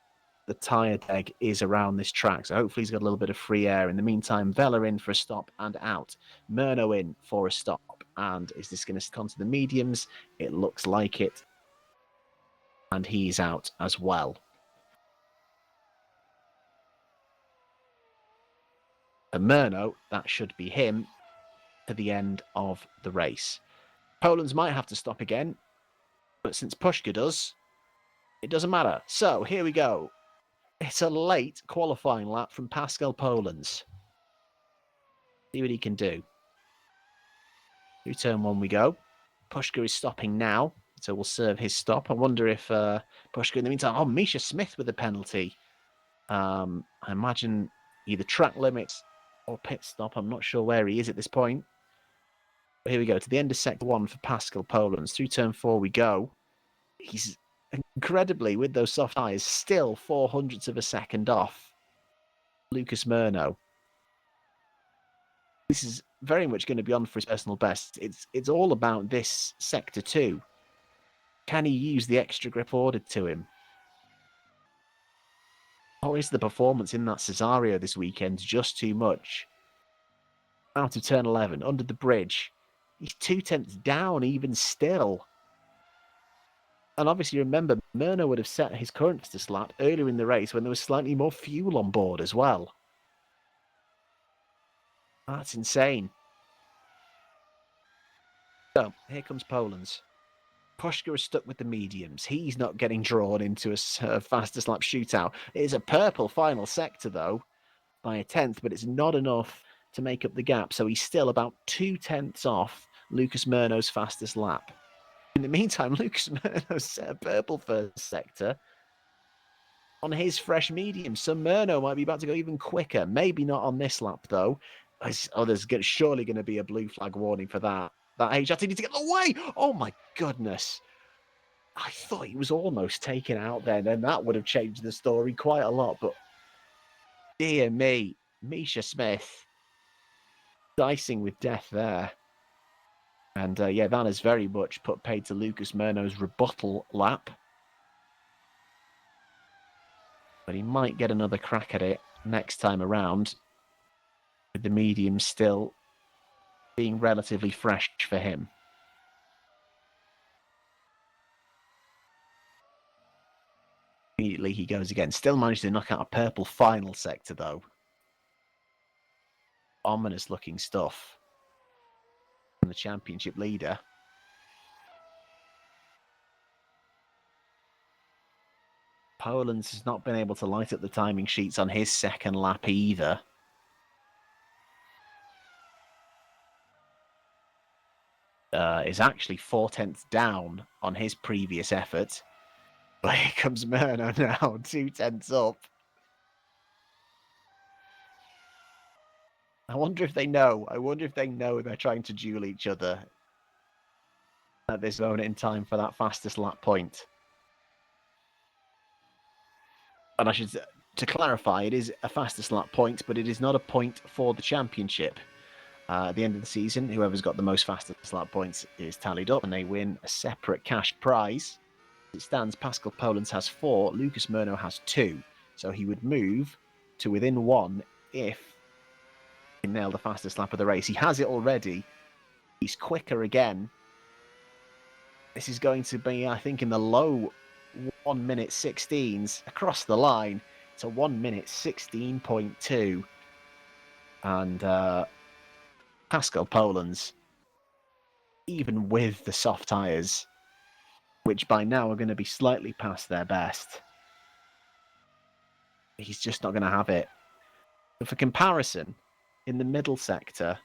the tyre deg is around this track. So hopefully he's got a little bit of free air. In the meantime, Vella in for a stop and out. Murno in for a stop. And is this going to stick onto the mediums? It looks like it. And he's out as well. And Murno, that should be him to the end of the race. Poland's might have to stop again, but since Pushka does, it doesn't matter. So here we go. It's a late qualifying lap from Pascal Polands. See what he can do. Through turn one we go. Pushka is stopping now, so we'll serve his stop. I wonder if Pushka, in the meantime, oh, Misha Smith with a penalty. I imagine either track limits or pit stop. I'm not sure where he is at this point. But here we go, to the end of sector one for Pascal Polands. Through turn four we go. He's incredibly, with those soft tyres, still 0.04 of a second off Lucas Murno. This is very much going to be on for his personal best. It's all about this sector two. Can he use the extra grip ordered to him? Or is the performance in that Cesario this weekend just too much? Out of turn 11, under the bridge. He's 0.2 down even still. And obviously, remember, Murno would have set his current fastest lap earlier in the race when there was slightly more fuel on board as well. That's insane. So, here comes Polands. Pushka is stuck with the mediums. He's not getting drawn into a fastest lap shootout. It is a purple final sector, though, by a 10th, but it's not enough to make up the gap. So he's still about 0.2 off Lucas Murno's fastest lap. In the meantime, Lucas Murno set a purple first sector on his fresh medium. So Murno might be about to go even quicker. Maybe not on this lap, though. Oh, there's surely going to be a blue flag warning for that. That HRT needs to get away. Oh, my goodness. I thought he was almost taken out then, and that would have changed the story quite a lot. But dear me, Misha Smith dicing with death there. And yeah, that has very much put paid to Lucas Murno's rebuttal lap. But he might get another crack at it next time around, with the medium still being relatively fresh for him. Immediately he goes again. Still managed to knock out a purple final sector, though. Ominous looking stuff from the championship leader. Polands has not been able to light up the timing sheets on his second lap either. Is actually 0.4 down on his previous effort. But here comes Murno now, 0.2 up. I wonder if they know. I wonder if they know they're trying to duel each other at this moment in time for that fastest lap point. And I should, to clarify, it is a fastest lap point, but it is not a point for the championship. At the end of the season, whoever's got the most fastest lap points is tallied up, and they win a separate cash prize. As it stands, Pascal Polands has 4, Lucas Murno has 2. So he would move to within 1 if he can nail the fastest lap of the race. He has it already. He's quicker again. This is going to be, I think, in the low 1 minute 16s across the line. to 1 minute 16.2. And Pascal Polans, even with the soft tyres, which by now are going to be slightly past their best, he's just not going to have it. But for comparison, in the middle sector,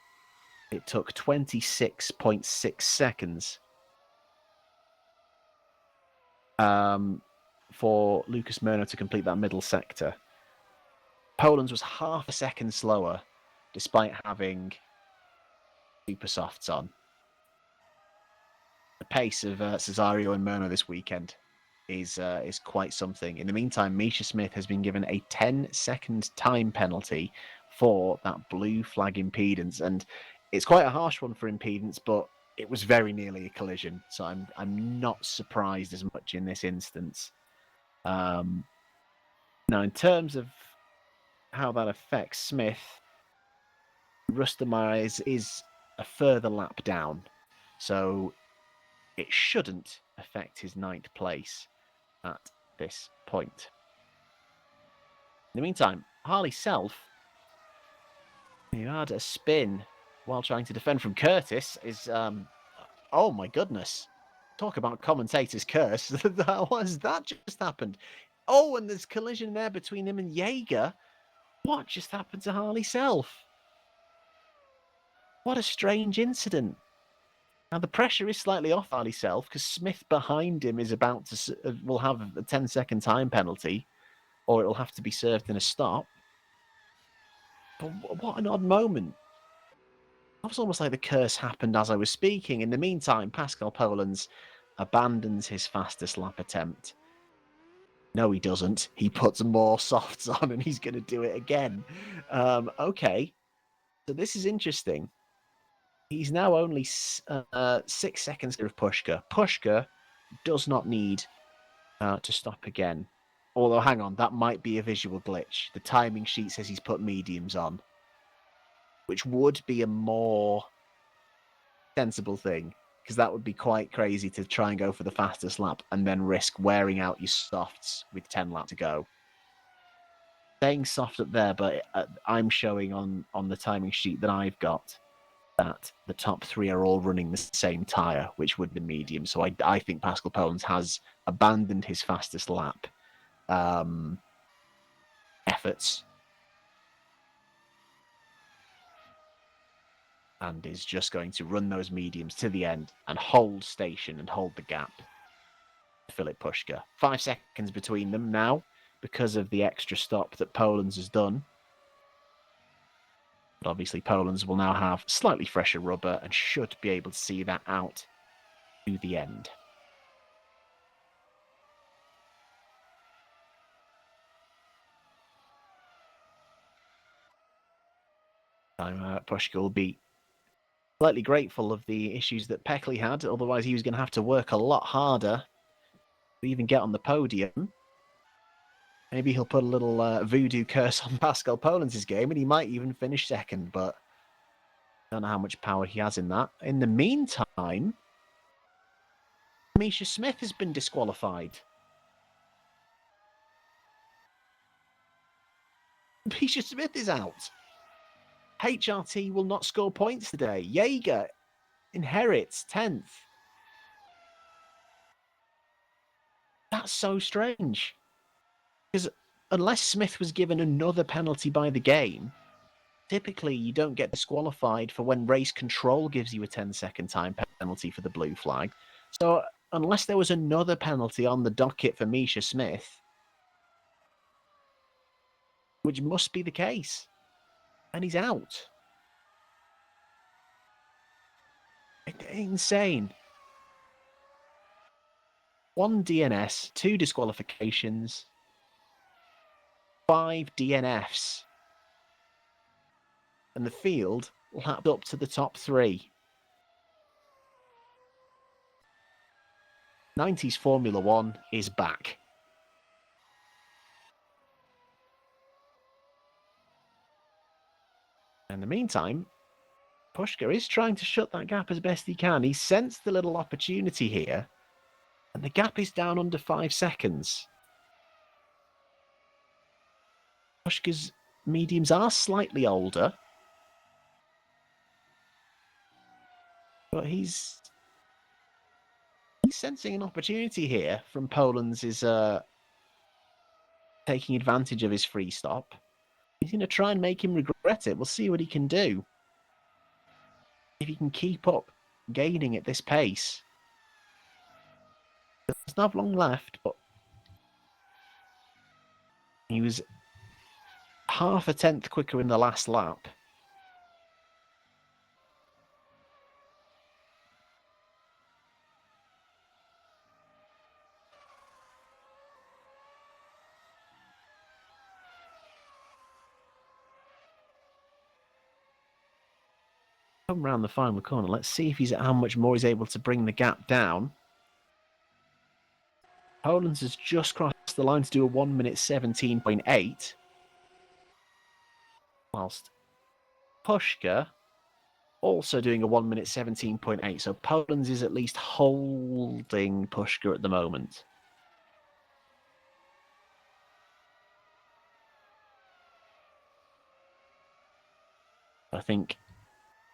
it took 26.6 seconds for Lucas Murno to complete that middle sector. Poland's was half a second slower, despite having super softs on. The pace of Cesario and Murno this weekend is quite something. In the meantime, Misha Smith has been given a 10-second time penalty for that blue flag impedance, and it's quite a harsh one for impedance, but it was very nearly a collision, so I'm not surprised as much in this instance. Now, in terms of how that affects Smith, Rustemeyer is a further lap down, so it shouldn't affect his 9th place at this point. In the meantime, Harley Self, who had a spin while trying to defend from Curtis, is oh my goodness. Talk about commentator's curse. What has that just happened? Oh, and there's collision there between him and Jaeger. What just happened to Harley Self? What a strange incident. Now, the pressure is slightly off Harley Self because Smith behind him is about to will have a 10-second time penalty, or it'll have to be served in a stop. But what an odd moment. It was almost like the curse happened as I was speaking. In the meantime, Pascal Polans abandons his fastest lap attempt. No, he doesn't. He puts more softs on and he's going to do it again. Okay. So this is interesting. He's now only 6 seconds clear of Pushka. Pushka does not need to stop again. Although, hang on, that might be a visual glitch. The timing sheet says he's put mediums on, which would be a more sensible thing, because that would be quite crazy to try and go for the fastest lap and then risk wearing out your softs with 10 laps to go. Staying soft up there, but I'm showing on the timing sheet that I've got that the top 3 are all running the same tyre, which would be medium. So I think Pascal Polans has abandoned his fastest lap efforts and is just going to run those mediums to the end and hold station and hold the gap. Philip Pushka. 5 seconds between them now because of the extra stop that Polans has done. But obviously Polans will now have slightly fresher rubber and should be able to see that out to the end. Pushka will be slightly grateful of the issues that Peckley had, otherwise he was going to have to work a lot harder to even get on the podium. Maybe he'll put a little voodoo curse on Pascal Polans' game and he might even finish second, but I don't know how much power he has in that. In the meantime, Misha Smith has been disqualified. Misha Smith is out. HRT will not score points today. Jaeger inherits 10th. That's so strange. Because unless Smith was given another penalty by the game, typically you don't get disqualified for when race control gives you a 10-second time penalty for the blue flag. So unless there was another penalty on the docket for Misha Smith, which must be the case, and he's out. Insane. 1 DNS, 2 disqualifications, 5 DNFs. And the field lapped up to the top 3. 90s Formula 1 is back. In the meantime, Pushka is trying to shut that gap as best he can. He sensed the little opportunity here, and the gap is down under 5 seconds. Pushka's mediums are slightly older, but he's sensing an opportunity here from Poland's is taking advantage of his free stop. He's going to try and make him regret it. We'll see what he can do. If he can keep up gaining at this pace. There's not long left, but he was half a tenth quicker in the last lap. Come round the final corner. Let's see if how much more he's able to bring the gap down. Poland's has just crossed the line to do a 1 minute 17.8. Whilst Pushka also doing a 1 minute 17.8. So Poland's is at least holding Pushka at the moment. I think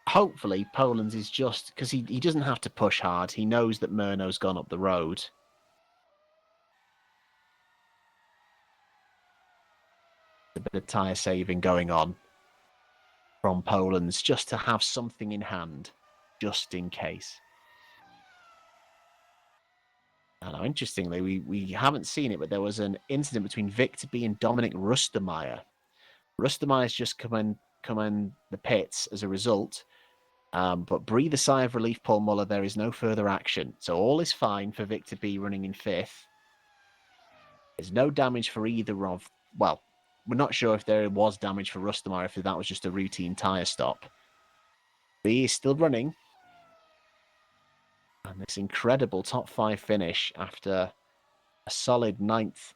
hopefully Poland's is just because he doesn't have to push hard. He knows that Murno's gone up the road. A bit of tyre saving going on from Poland's just to have something in hand, just in case. Now, interestingly, we haven't seen it, but there was an incident between Victor B and Dominic Rustermeyer. Rustermeyer's just come in the pits as a result. But breathe a sigh of relief, Paul Muller. There is no further action. So all is fine for Victor B running in fifth. There's no damage for either of... Well, we're not sure if there was damage for Rustermeyer, if that was just a routine tyre stop. B is still running. And this incredible top 5 finish after a solid 9th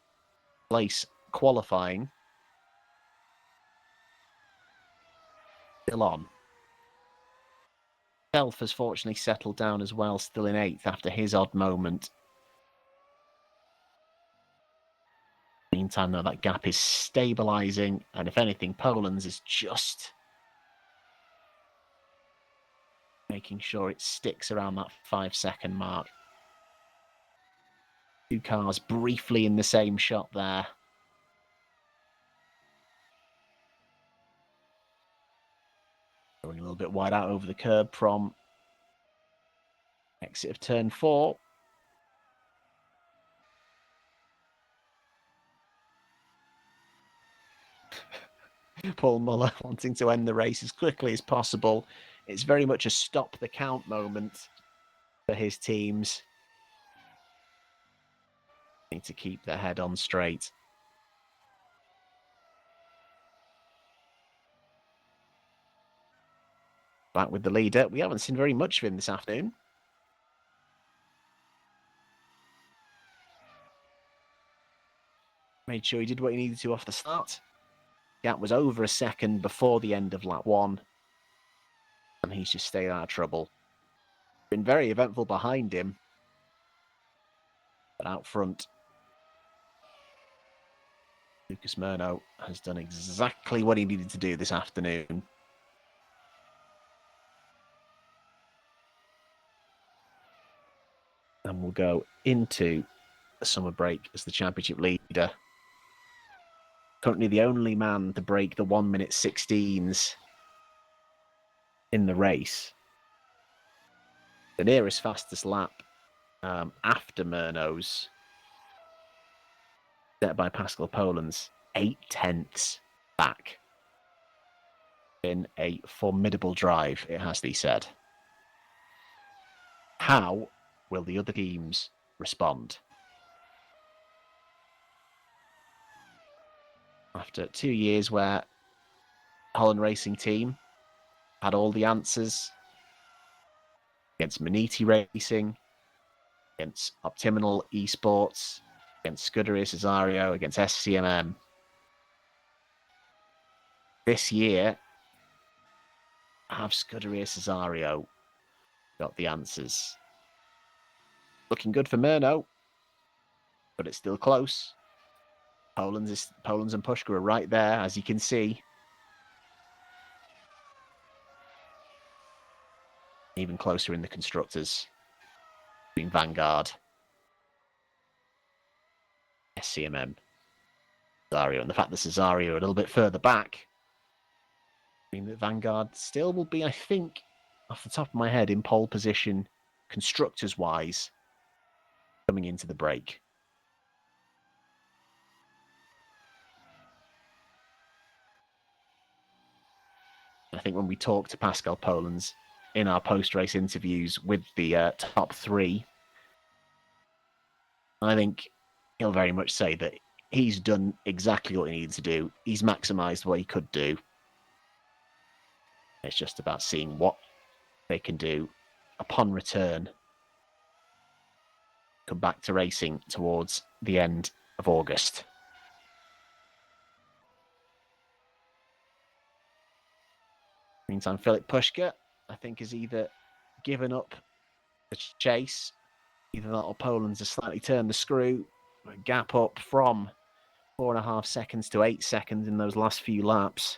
place qualifying. Still on. Self has fortunately settled down as well, still in 8th after his odd moment. Meantime, though, that gap is stabilising, and if anything, Poland's is just making sure it sticks around that 5-second mark. Two cars briefly in the same shot there. Going a little bit wide out over the curb from exit of turn 4. Paul Muller wanting to end the race as quickly as possible. It's very much a stop the count moment for his teams. Need to keep their head on straight. Back with the leader. We haven't seen very much of him this afternoon. Made sure he did what he needed to off the start. Gap was over a second before the end of lap 1. And he's just stayed out of trouble. Been very eventful behind him. But out front, Lucas Murno has done exactly what he needed to do this afternoon. And we'll go into the summer break as the championship leader. Currently the only man to break the 1 minute 16s in the race. The nearest fastest lap after Murno's, set by Pascal Poland's, 8/10 back. Been a formidable drive, it has to be said. How will the other teams respond? After 2 years where Holland Racing Team had all the answers against Maniti Racing, against Optimal Esports, against Scuderia Cesario, against SCMM. This year, have Scuderia Cesario got the answers? Looking good for Murno, but it's still close. Poland and Pushka are right there, as you can see. Even closer in the constructors. Between Vanguard, SCMM, Cesario, and the fact that Cesario are a little bit further back, I mean that Vanguard still will be, I think, off the top of my head, in pole position, constructors-wise, coming into the break. I think when we talk to Pascal Polens in our post-race interviews with the top three, I think he'll very much say that he's done exactly what he needed to do. He's maximised what he could do. It's just about seeing what they can do upon return. Come back to racing towards the end of August. Meantime, Filip Pushka, I think, has either given up the chase, either that or Poland's has slightly turned the screw, a gap up from 4.5 seconds to 8 seconds in those last few laps.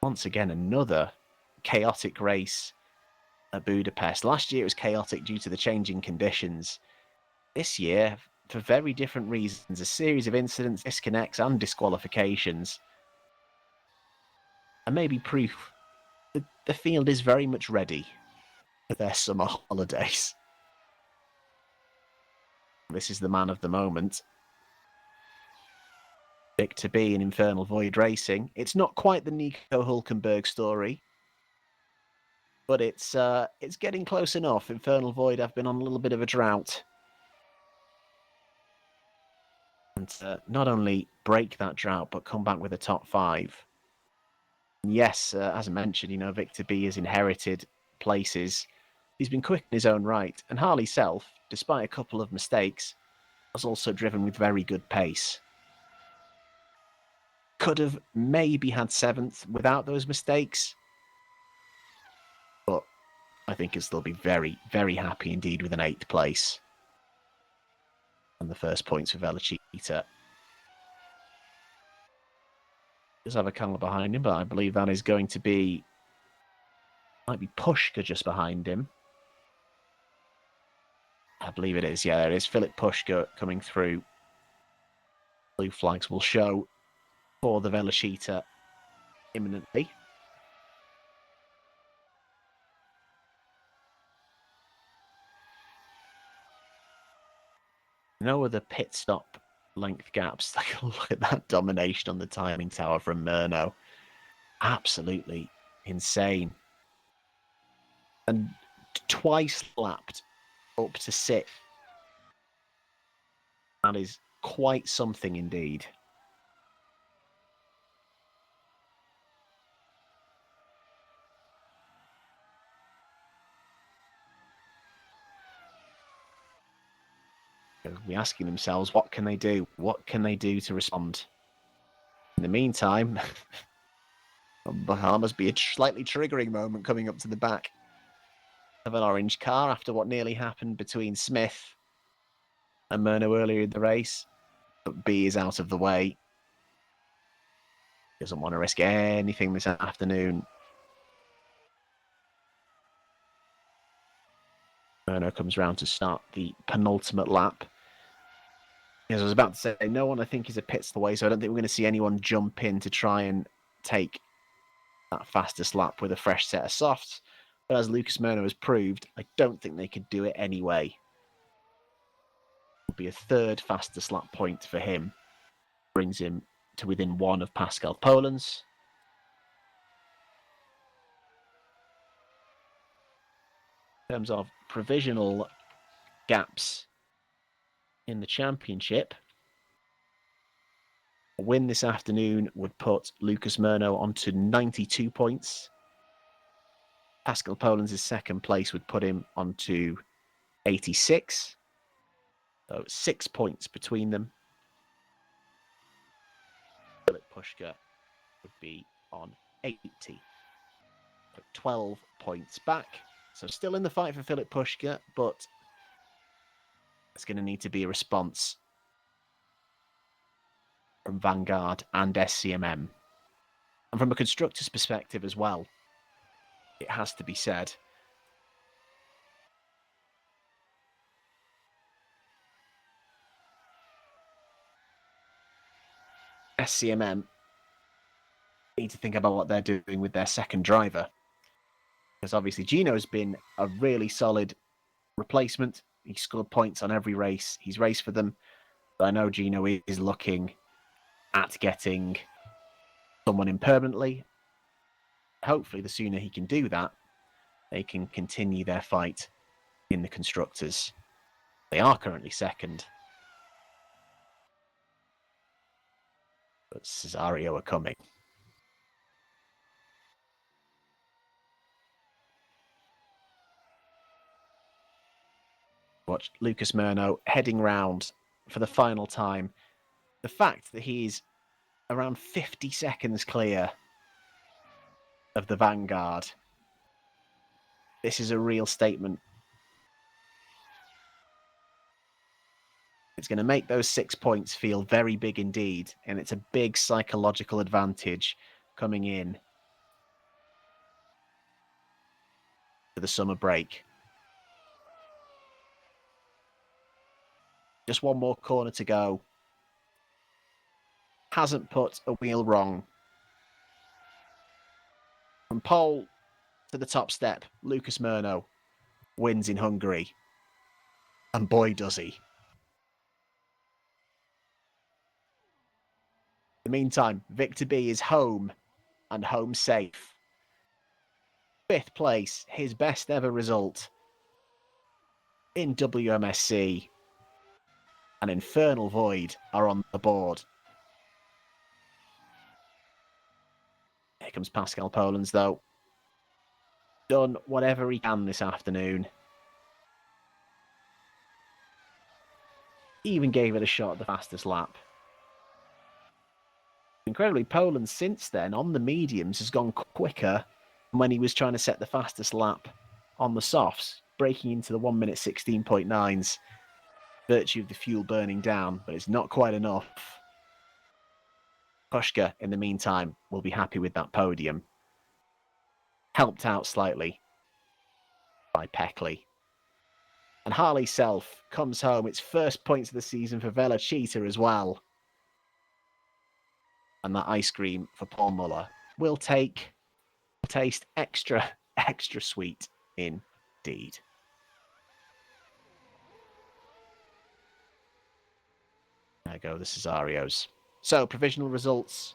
Once again, another chaotic race at Budapest. Last year it was chaotic due to the changing conditions. This year, for very different reasons, a series of incidents, disconnects and disqualifications. And maybe proof that the field is very much ready for their summer holidays. This is the man of the moment. Victor B in Infernal Void Racing. It's not quite the Nico Hulkenberg story, but it's getting close enough. Infernal Void have been on a little bit of a drought. And not only break that drought, but come back with a top 5. And yes, as I mentioned, Victor B has inherited places. He's been quick in his own right. And Harley Self, despite a couple of mistakes, has also driven with very good pace. Could have maybe had 7th without those mistakes. But I think he'll still be very, very happy indeed with an 8th place. And the first points for Velocita. Does have a car behind him, but I believe that is going to be... Might be Pushka just behind him. I believe it is. Yeah, there it is. Filip Pushka coming through. Blue flags will show for the Velocita imminently. No other pit stop length gaps. Look at that domination on the timing tower from Murno. Absolutely insane. And twice lapped up to 6th. That is quite something indeed. They'll be asking themselves, what can they do? What can they do to respond? In the meantime, there must be a slightly triggering moment coming up to the back of an orange car after what nearly happened between Smith and Murno earlier in the race. But B is out of the way. Doesn't want to risk anything this afternoon. Murno comes round to start the penultimate lap. As I was about to say, no one I think is a pits the way, so I don't think we're going to see anyone jump in to try and take that fastest lap with a fresh set of softs. But as Lucas Murno has proved, I don't think they could do it anyway. It'll be a 3rd fastest lap point for him. Brings him to within 1 of Pascal Polens. In terms of provisional gaps in the championship, a win this afternoon would put Lucas Murno onto 92 points. Pascal Polens' 2nd place would put him onto 86. So 6 points between them. Filip Pushka would be on 80. 12 points back. So still in the fight for Filip Puška, but it's going to need to be a response from Vanguard and SCMM. And from a constructor's perspective as well, it has to be said, SCMM need to think about what they're doing with their second driver. Because obviously Gino's been a really solid replacement. He scored points on every race. He's raced for them. But I know Gino is looking at getting someone in permanently. Hopefully, the sooner he can do that, they can continue their fight in the constructors. They are currently second. But Cesario are coming. Watch Lucas Murno heading round for the final time. The fact that he's around 50 seconds clear of the Vanguard, this is a real statement. It's going to make those 6 points feel very big indeed, and it's a big psychological advantage coming in to the summer break. Just one more corner to go. Hasn't put a wheel wrong. From pole to the top step, Lucas Murno wins in Hungary. And boy, does he. In the meantime, Victor B is home and home safe. 5th place, his best ever result in WMSC. An Infernal Void are on the board. Here comes Pascal Polens, though. Done whatever he can this afternoon. He even gave it a shot at the fastest lap. Incredibly, Polens since then on the mediums has gone quicker than when he was trying to set the fastest lap on the softs, breaking into the 1 minute 16.9s. Virtue of the fuel burning down, but it's not quite enough. Puška, in the meantime, will be happy with that podium. Helped out slightly by Peckley. And Harley Self comes home. It's first points of the season for Velocita as well. And that ice cream for Paul Muller will taste extra sweet indeed. There go the Cesarios. So, provisional results.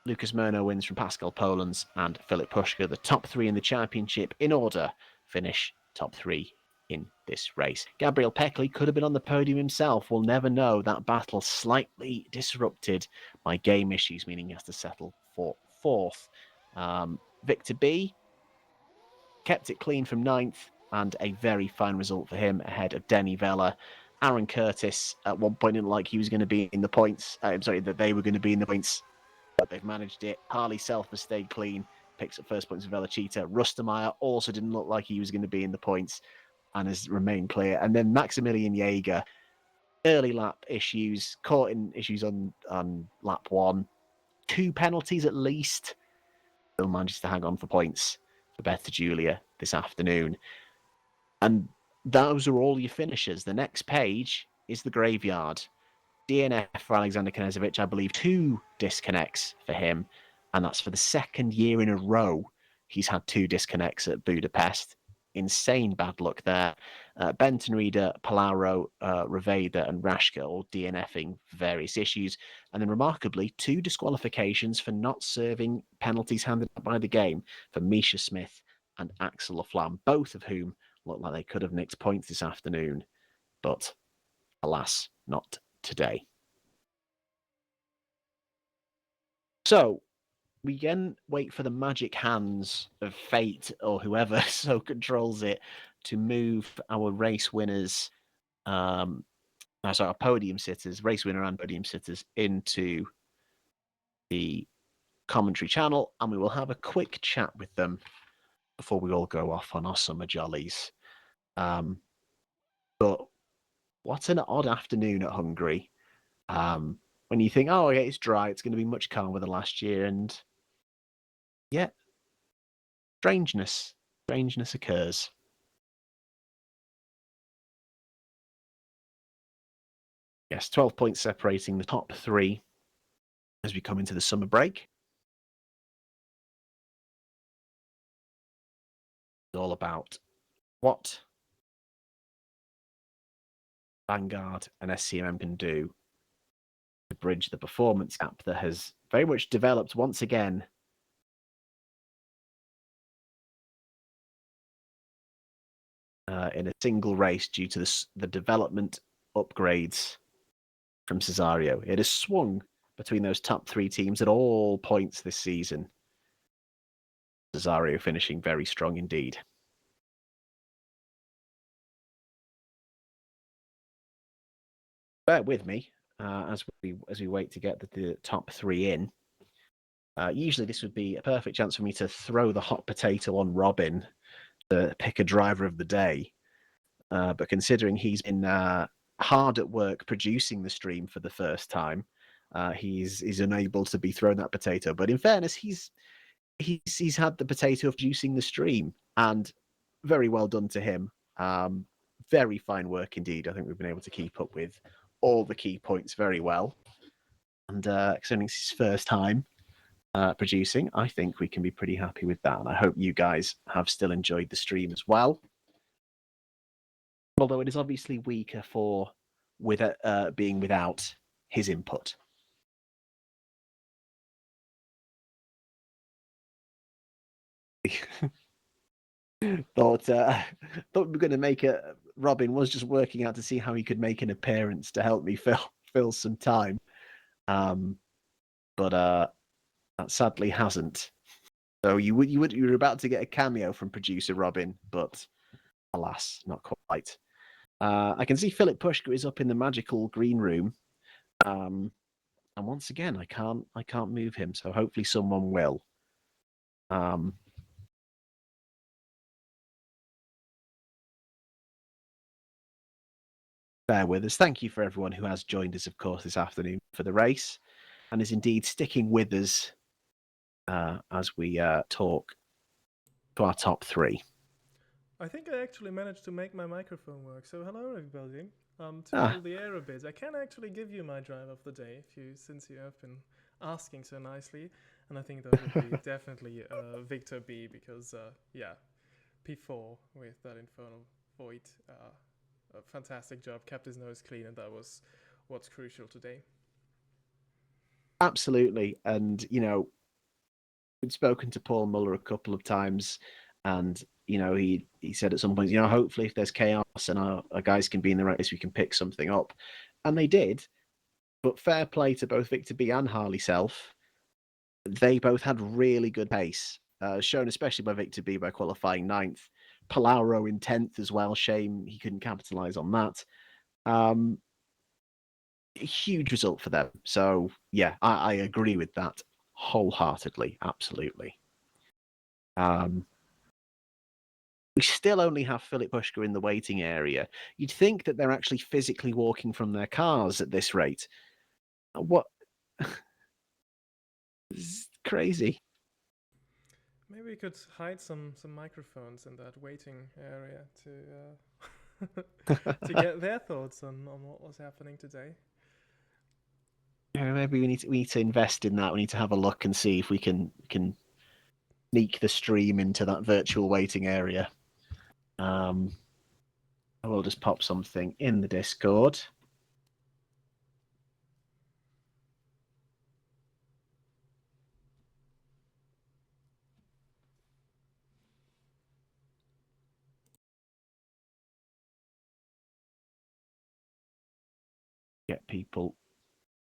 Lucas Murno wins from Pascal Polens and Filip Puška. The top 3 in the championship in order finish top 3 in this race. Gabriel Peckley could have been on the podium himself. We'll never know. That battle slightly disrupted by game issues, meaning he has to settle for 4th. Victor B kept it clean from 9th, and a very fine result for him ahead of Denny Vella. Aaron Curtis at one point didn't like he was going to be in the points. That they were going to be in the points, but they've managed it. Harley Self has stayed clean, picks up first points of Velocita. Rustermeyer also didn't look like he was going to be in the points and has remained clear. And then Maximilian Jaeger, early lap issues, caught in issues on lap 1. 2 penalties at least. Still manages to hang on for points for Beth Julia this afternoon. And those are all your finishers. The next page is the graveyard. DNF for Alexander Knežević, I believe 2 disconnects for him. And that's for the 2nd year in a row he's had 2 disconnects at Budapest. Insane bad luck there. Benton Reader, Palaro, Reveda and Rashka all DNFing for various issues. And then remarkably, 2 disqualifications for not serving penalties handed out by the game for Misha Smith and Axel Laflamme, both of whom looked like they could have nicked points this afternoon. But alas, not today. So, we again wait for the magic hands of fate or whoever so controls it to move our race winners, our podium sitters, race winner and podium sitters into the commentary channel, and we will have a quick chat with them before we all go off on our summer jollies. But what an odd afternoon at Hungary. When you think, oh, yeah, it's dry, it's going to be much calmer than last year, and yeah, strangeness occurs. Yes, 12 points separating the top three as we come into the summer break. It's all about what Vanguard and SCMM can do to bridge the performance gap that has very much developed once again in a single race due to the development upgrades from Cesario. It has swung between those top three teams at all points this season. Cesario finishing very strong indeed. Bear with me as we wait to get the top three in. Usually this would be a perfect chance for me to throw the hot potato on Robin to pick a driver of the day. But considering he's been hard at work producing the stream for the first time, he's unable to be thrown that potato. But in fairness, he's had the potato of producing the stream, and very well done to him. Very fine work indeed. I think we've been able to keep up with all the key points very well. And considering it's his first time producing, I think we can be pretty happy with that. And I hope you guys have still enjoyed the stream as well. Although it is obviously weaker for being without his input. thought we were going to make a Robin was just working out to see how he could make an appearance to help me fill some time, but that sadly hasn't. So you were about to get a cameo from producer Robin, but alas, not quite. I can see Philip Pushka is up in the magical green room, and once again I can't move him. So hopefully someone will. Bear with us. Thank you for everyone who has joined us, of course, this afternoon for the race, and is indeed sticking with us as we talk to our top three. I think I actually managed to make my microphone work. So hello everybody. To fill the air a bit, I can actually give you my drive of the day since you have been asking so nicely, and I think that would be definitely Victor B, because P4 with that infernal void, a fantastic job, kept his nose clean, and that was what's crucial today. Absolutely, and we'd spoken to Paul Muller a couple of times, and he said at some point, hopefully if there's chaos and our guys can be in the race, we can pick something up, and they did. But fair play to both Victor B and Harley Self. They both had really good pace, shown especially by Victor B by qualifying 9th. Palauro in 10th as well. Shame he couldn't capitalise on that. Huge result for them. So yeah, I agree with that wholeheartedly. Absolutely. We still only have Philip Pushka in the waiting area. You'd think that they're actually physically walking from their cars at this rate. What? It's crazy. Maybe we could hide some microphones in that waiting area to get their thoughts on what was happening today. Yeah, maybe we need to invest in that. We need to have a look and see if we can sneak the stream into that virtual waiting area. I will just pop something in the Discord. Get people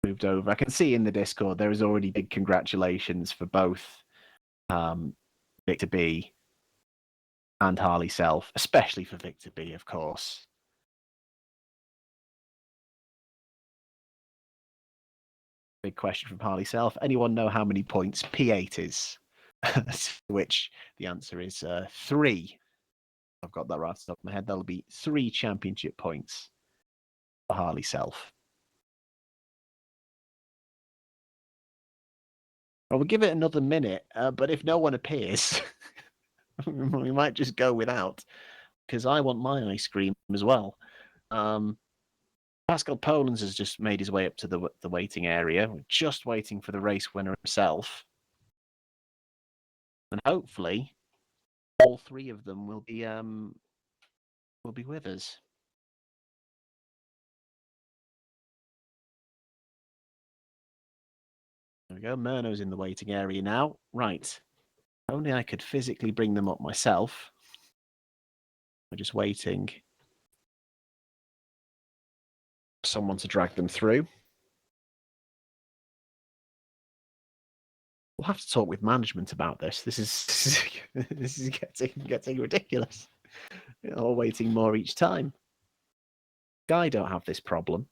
moved over. I can see in the Discord there is already big congratulations for both Victor B and Harley Self, especially for Victor B, of course. Big question from Harley Self. Anyone know how many points P8 is? Which the answer is 3. I've got that right off the top of my head. That'll be 3 championship points for Harley Self. Well, we'll give it another minute, but if no one appears, we might just go without, because I want my ice cream as well. Pascal Polens has just made his way up to the waiting area. We're just waiting for the race winner herself. And hopefully, all 3 of them will be with us. There we go. Murno's in the waiting area now. Right. If only I could physically bring them up myself. We're just waiting for someone to drag them through. We'll have to talk with management about this. This is getting ridiculous. We're all waiting more each time. Guy don't have this problem.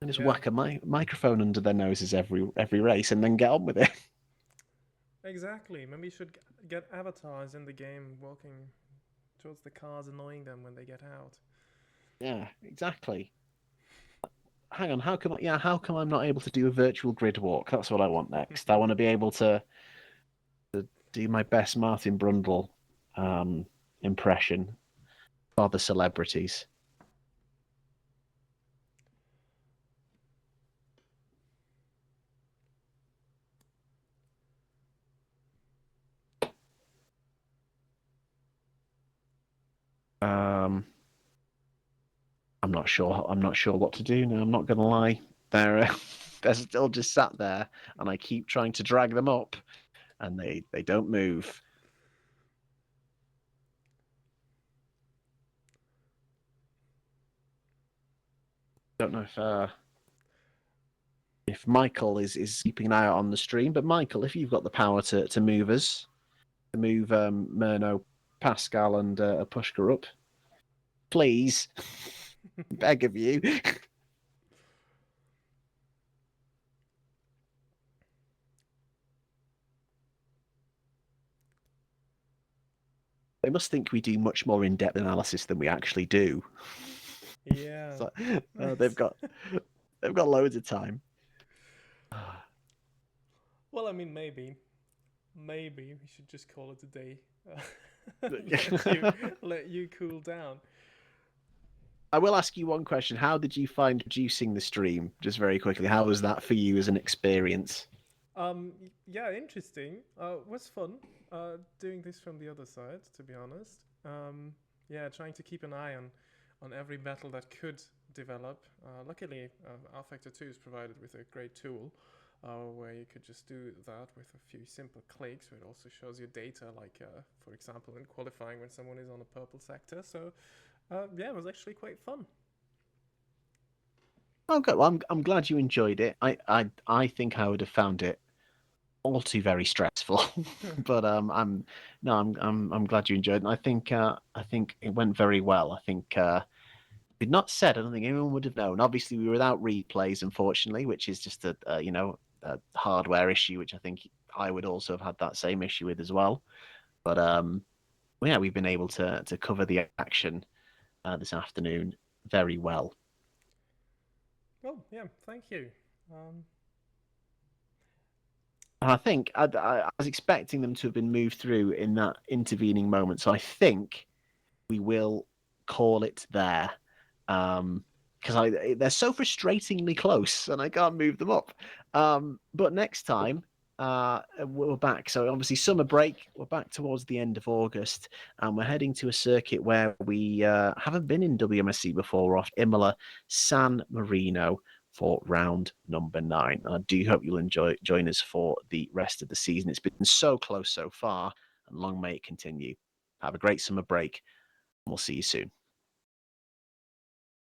And just whack a microphone under their noses every race and then get on with it. Exactly. Maybe you should get avatars in the game walking towards the cars, annoying them when they get out. Yeah, exactly. Hang on, how come I'm not able to do a virtual grid walk? That's what I want next. I want to be able to do my best Martin Brundle impression for the celebrities. I'm not sure what to do now. I'm not going to lie. They're still just sat there, and I keep trying to drag them up, and they don't move. Don't know if Michael is keeping an eye out on the stream, but Michael, if you've got the power to move us, to move Murno, Pascal, and Pushka up, please, beg of you. They must think we do much more in-depth analysis than we actually do. Yeah. So, they've got loads of time. Well, I mean, maybe we should just call it a day. Let you cool down. I will ask you one question. How did you find producing the stream? Just very quickly, how was that for you as an experience? Yeah, interesting. Was fun. Doing this from the other side, to be honest. Yeah, trying to keep an eye on every battle that could develop. Luckily, R-Factor 2 is provided with a great tool where you could just do that with a few simple clicks. It also shows you data, like, for example, in qualifying when someone is on a purple sector. So, yeah, it was actually quite fun. Okay, well, I'm glad you enjoyed it. I think I would have found it all too very stressful, but I'm glad you enjoyed it. And I think it went very well. I think if we'd not said, I don't think anyone would have known. Obviously, we were without replays, unfortunately, which is just a hardware issue, which I think I would also have had that same issue with as well. But yeah, we've been able to cover the action this afternoon very well. Oh, yeah, thank you. I think I was expecting them to have been moved through in that intervening moment, so I think we will call it there. Because they're so frustratingly close, and I can't move them up. But next time, we're back. So obviously, summer break. We're back towards the end of August, and we're heading to a circuit where we haven't been in WMSC before. We're off Imola, San Marino for round number 9. I do hope you'll join us for the rest of the season. It's been so close so far, and long may it continue. Have a great summer break, and we'll see you soon.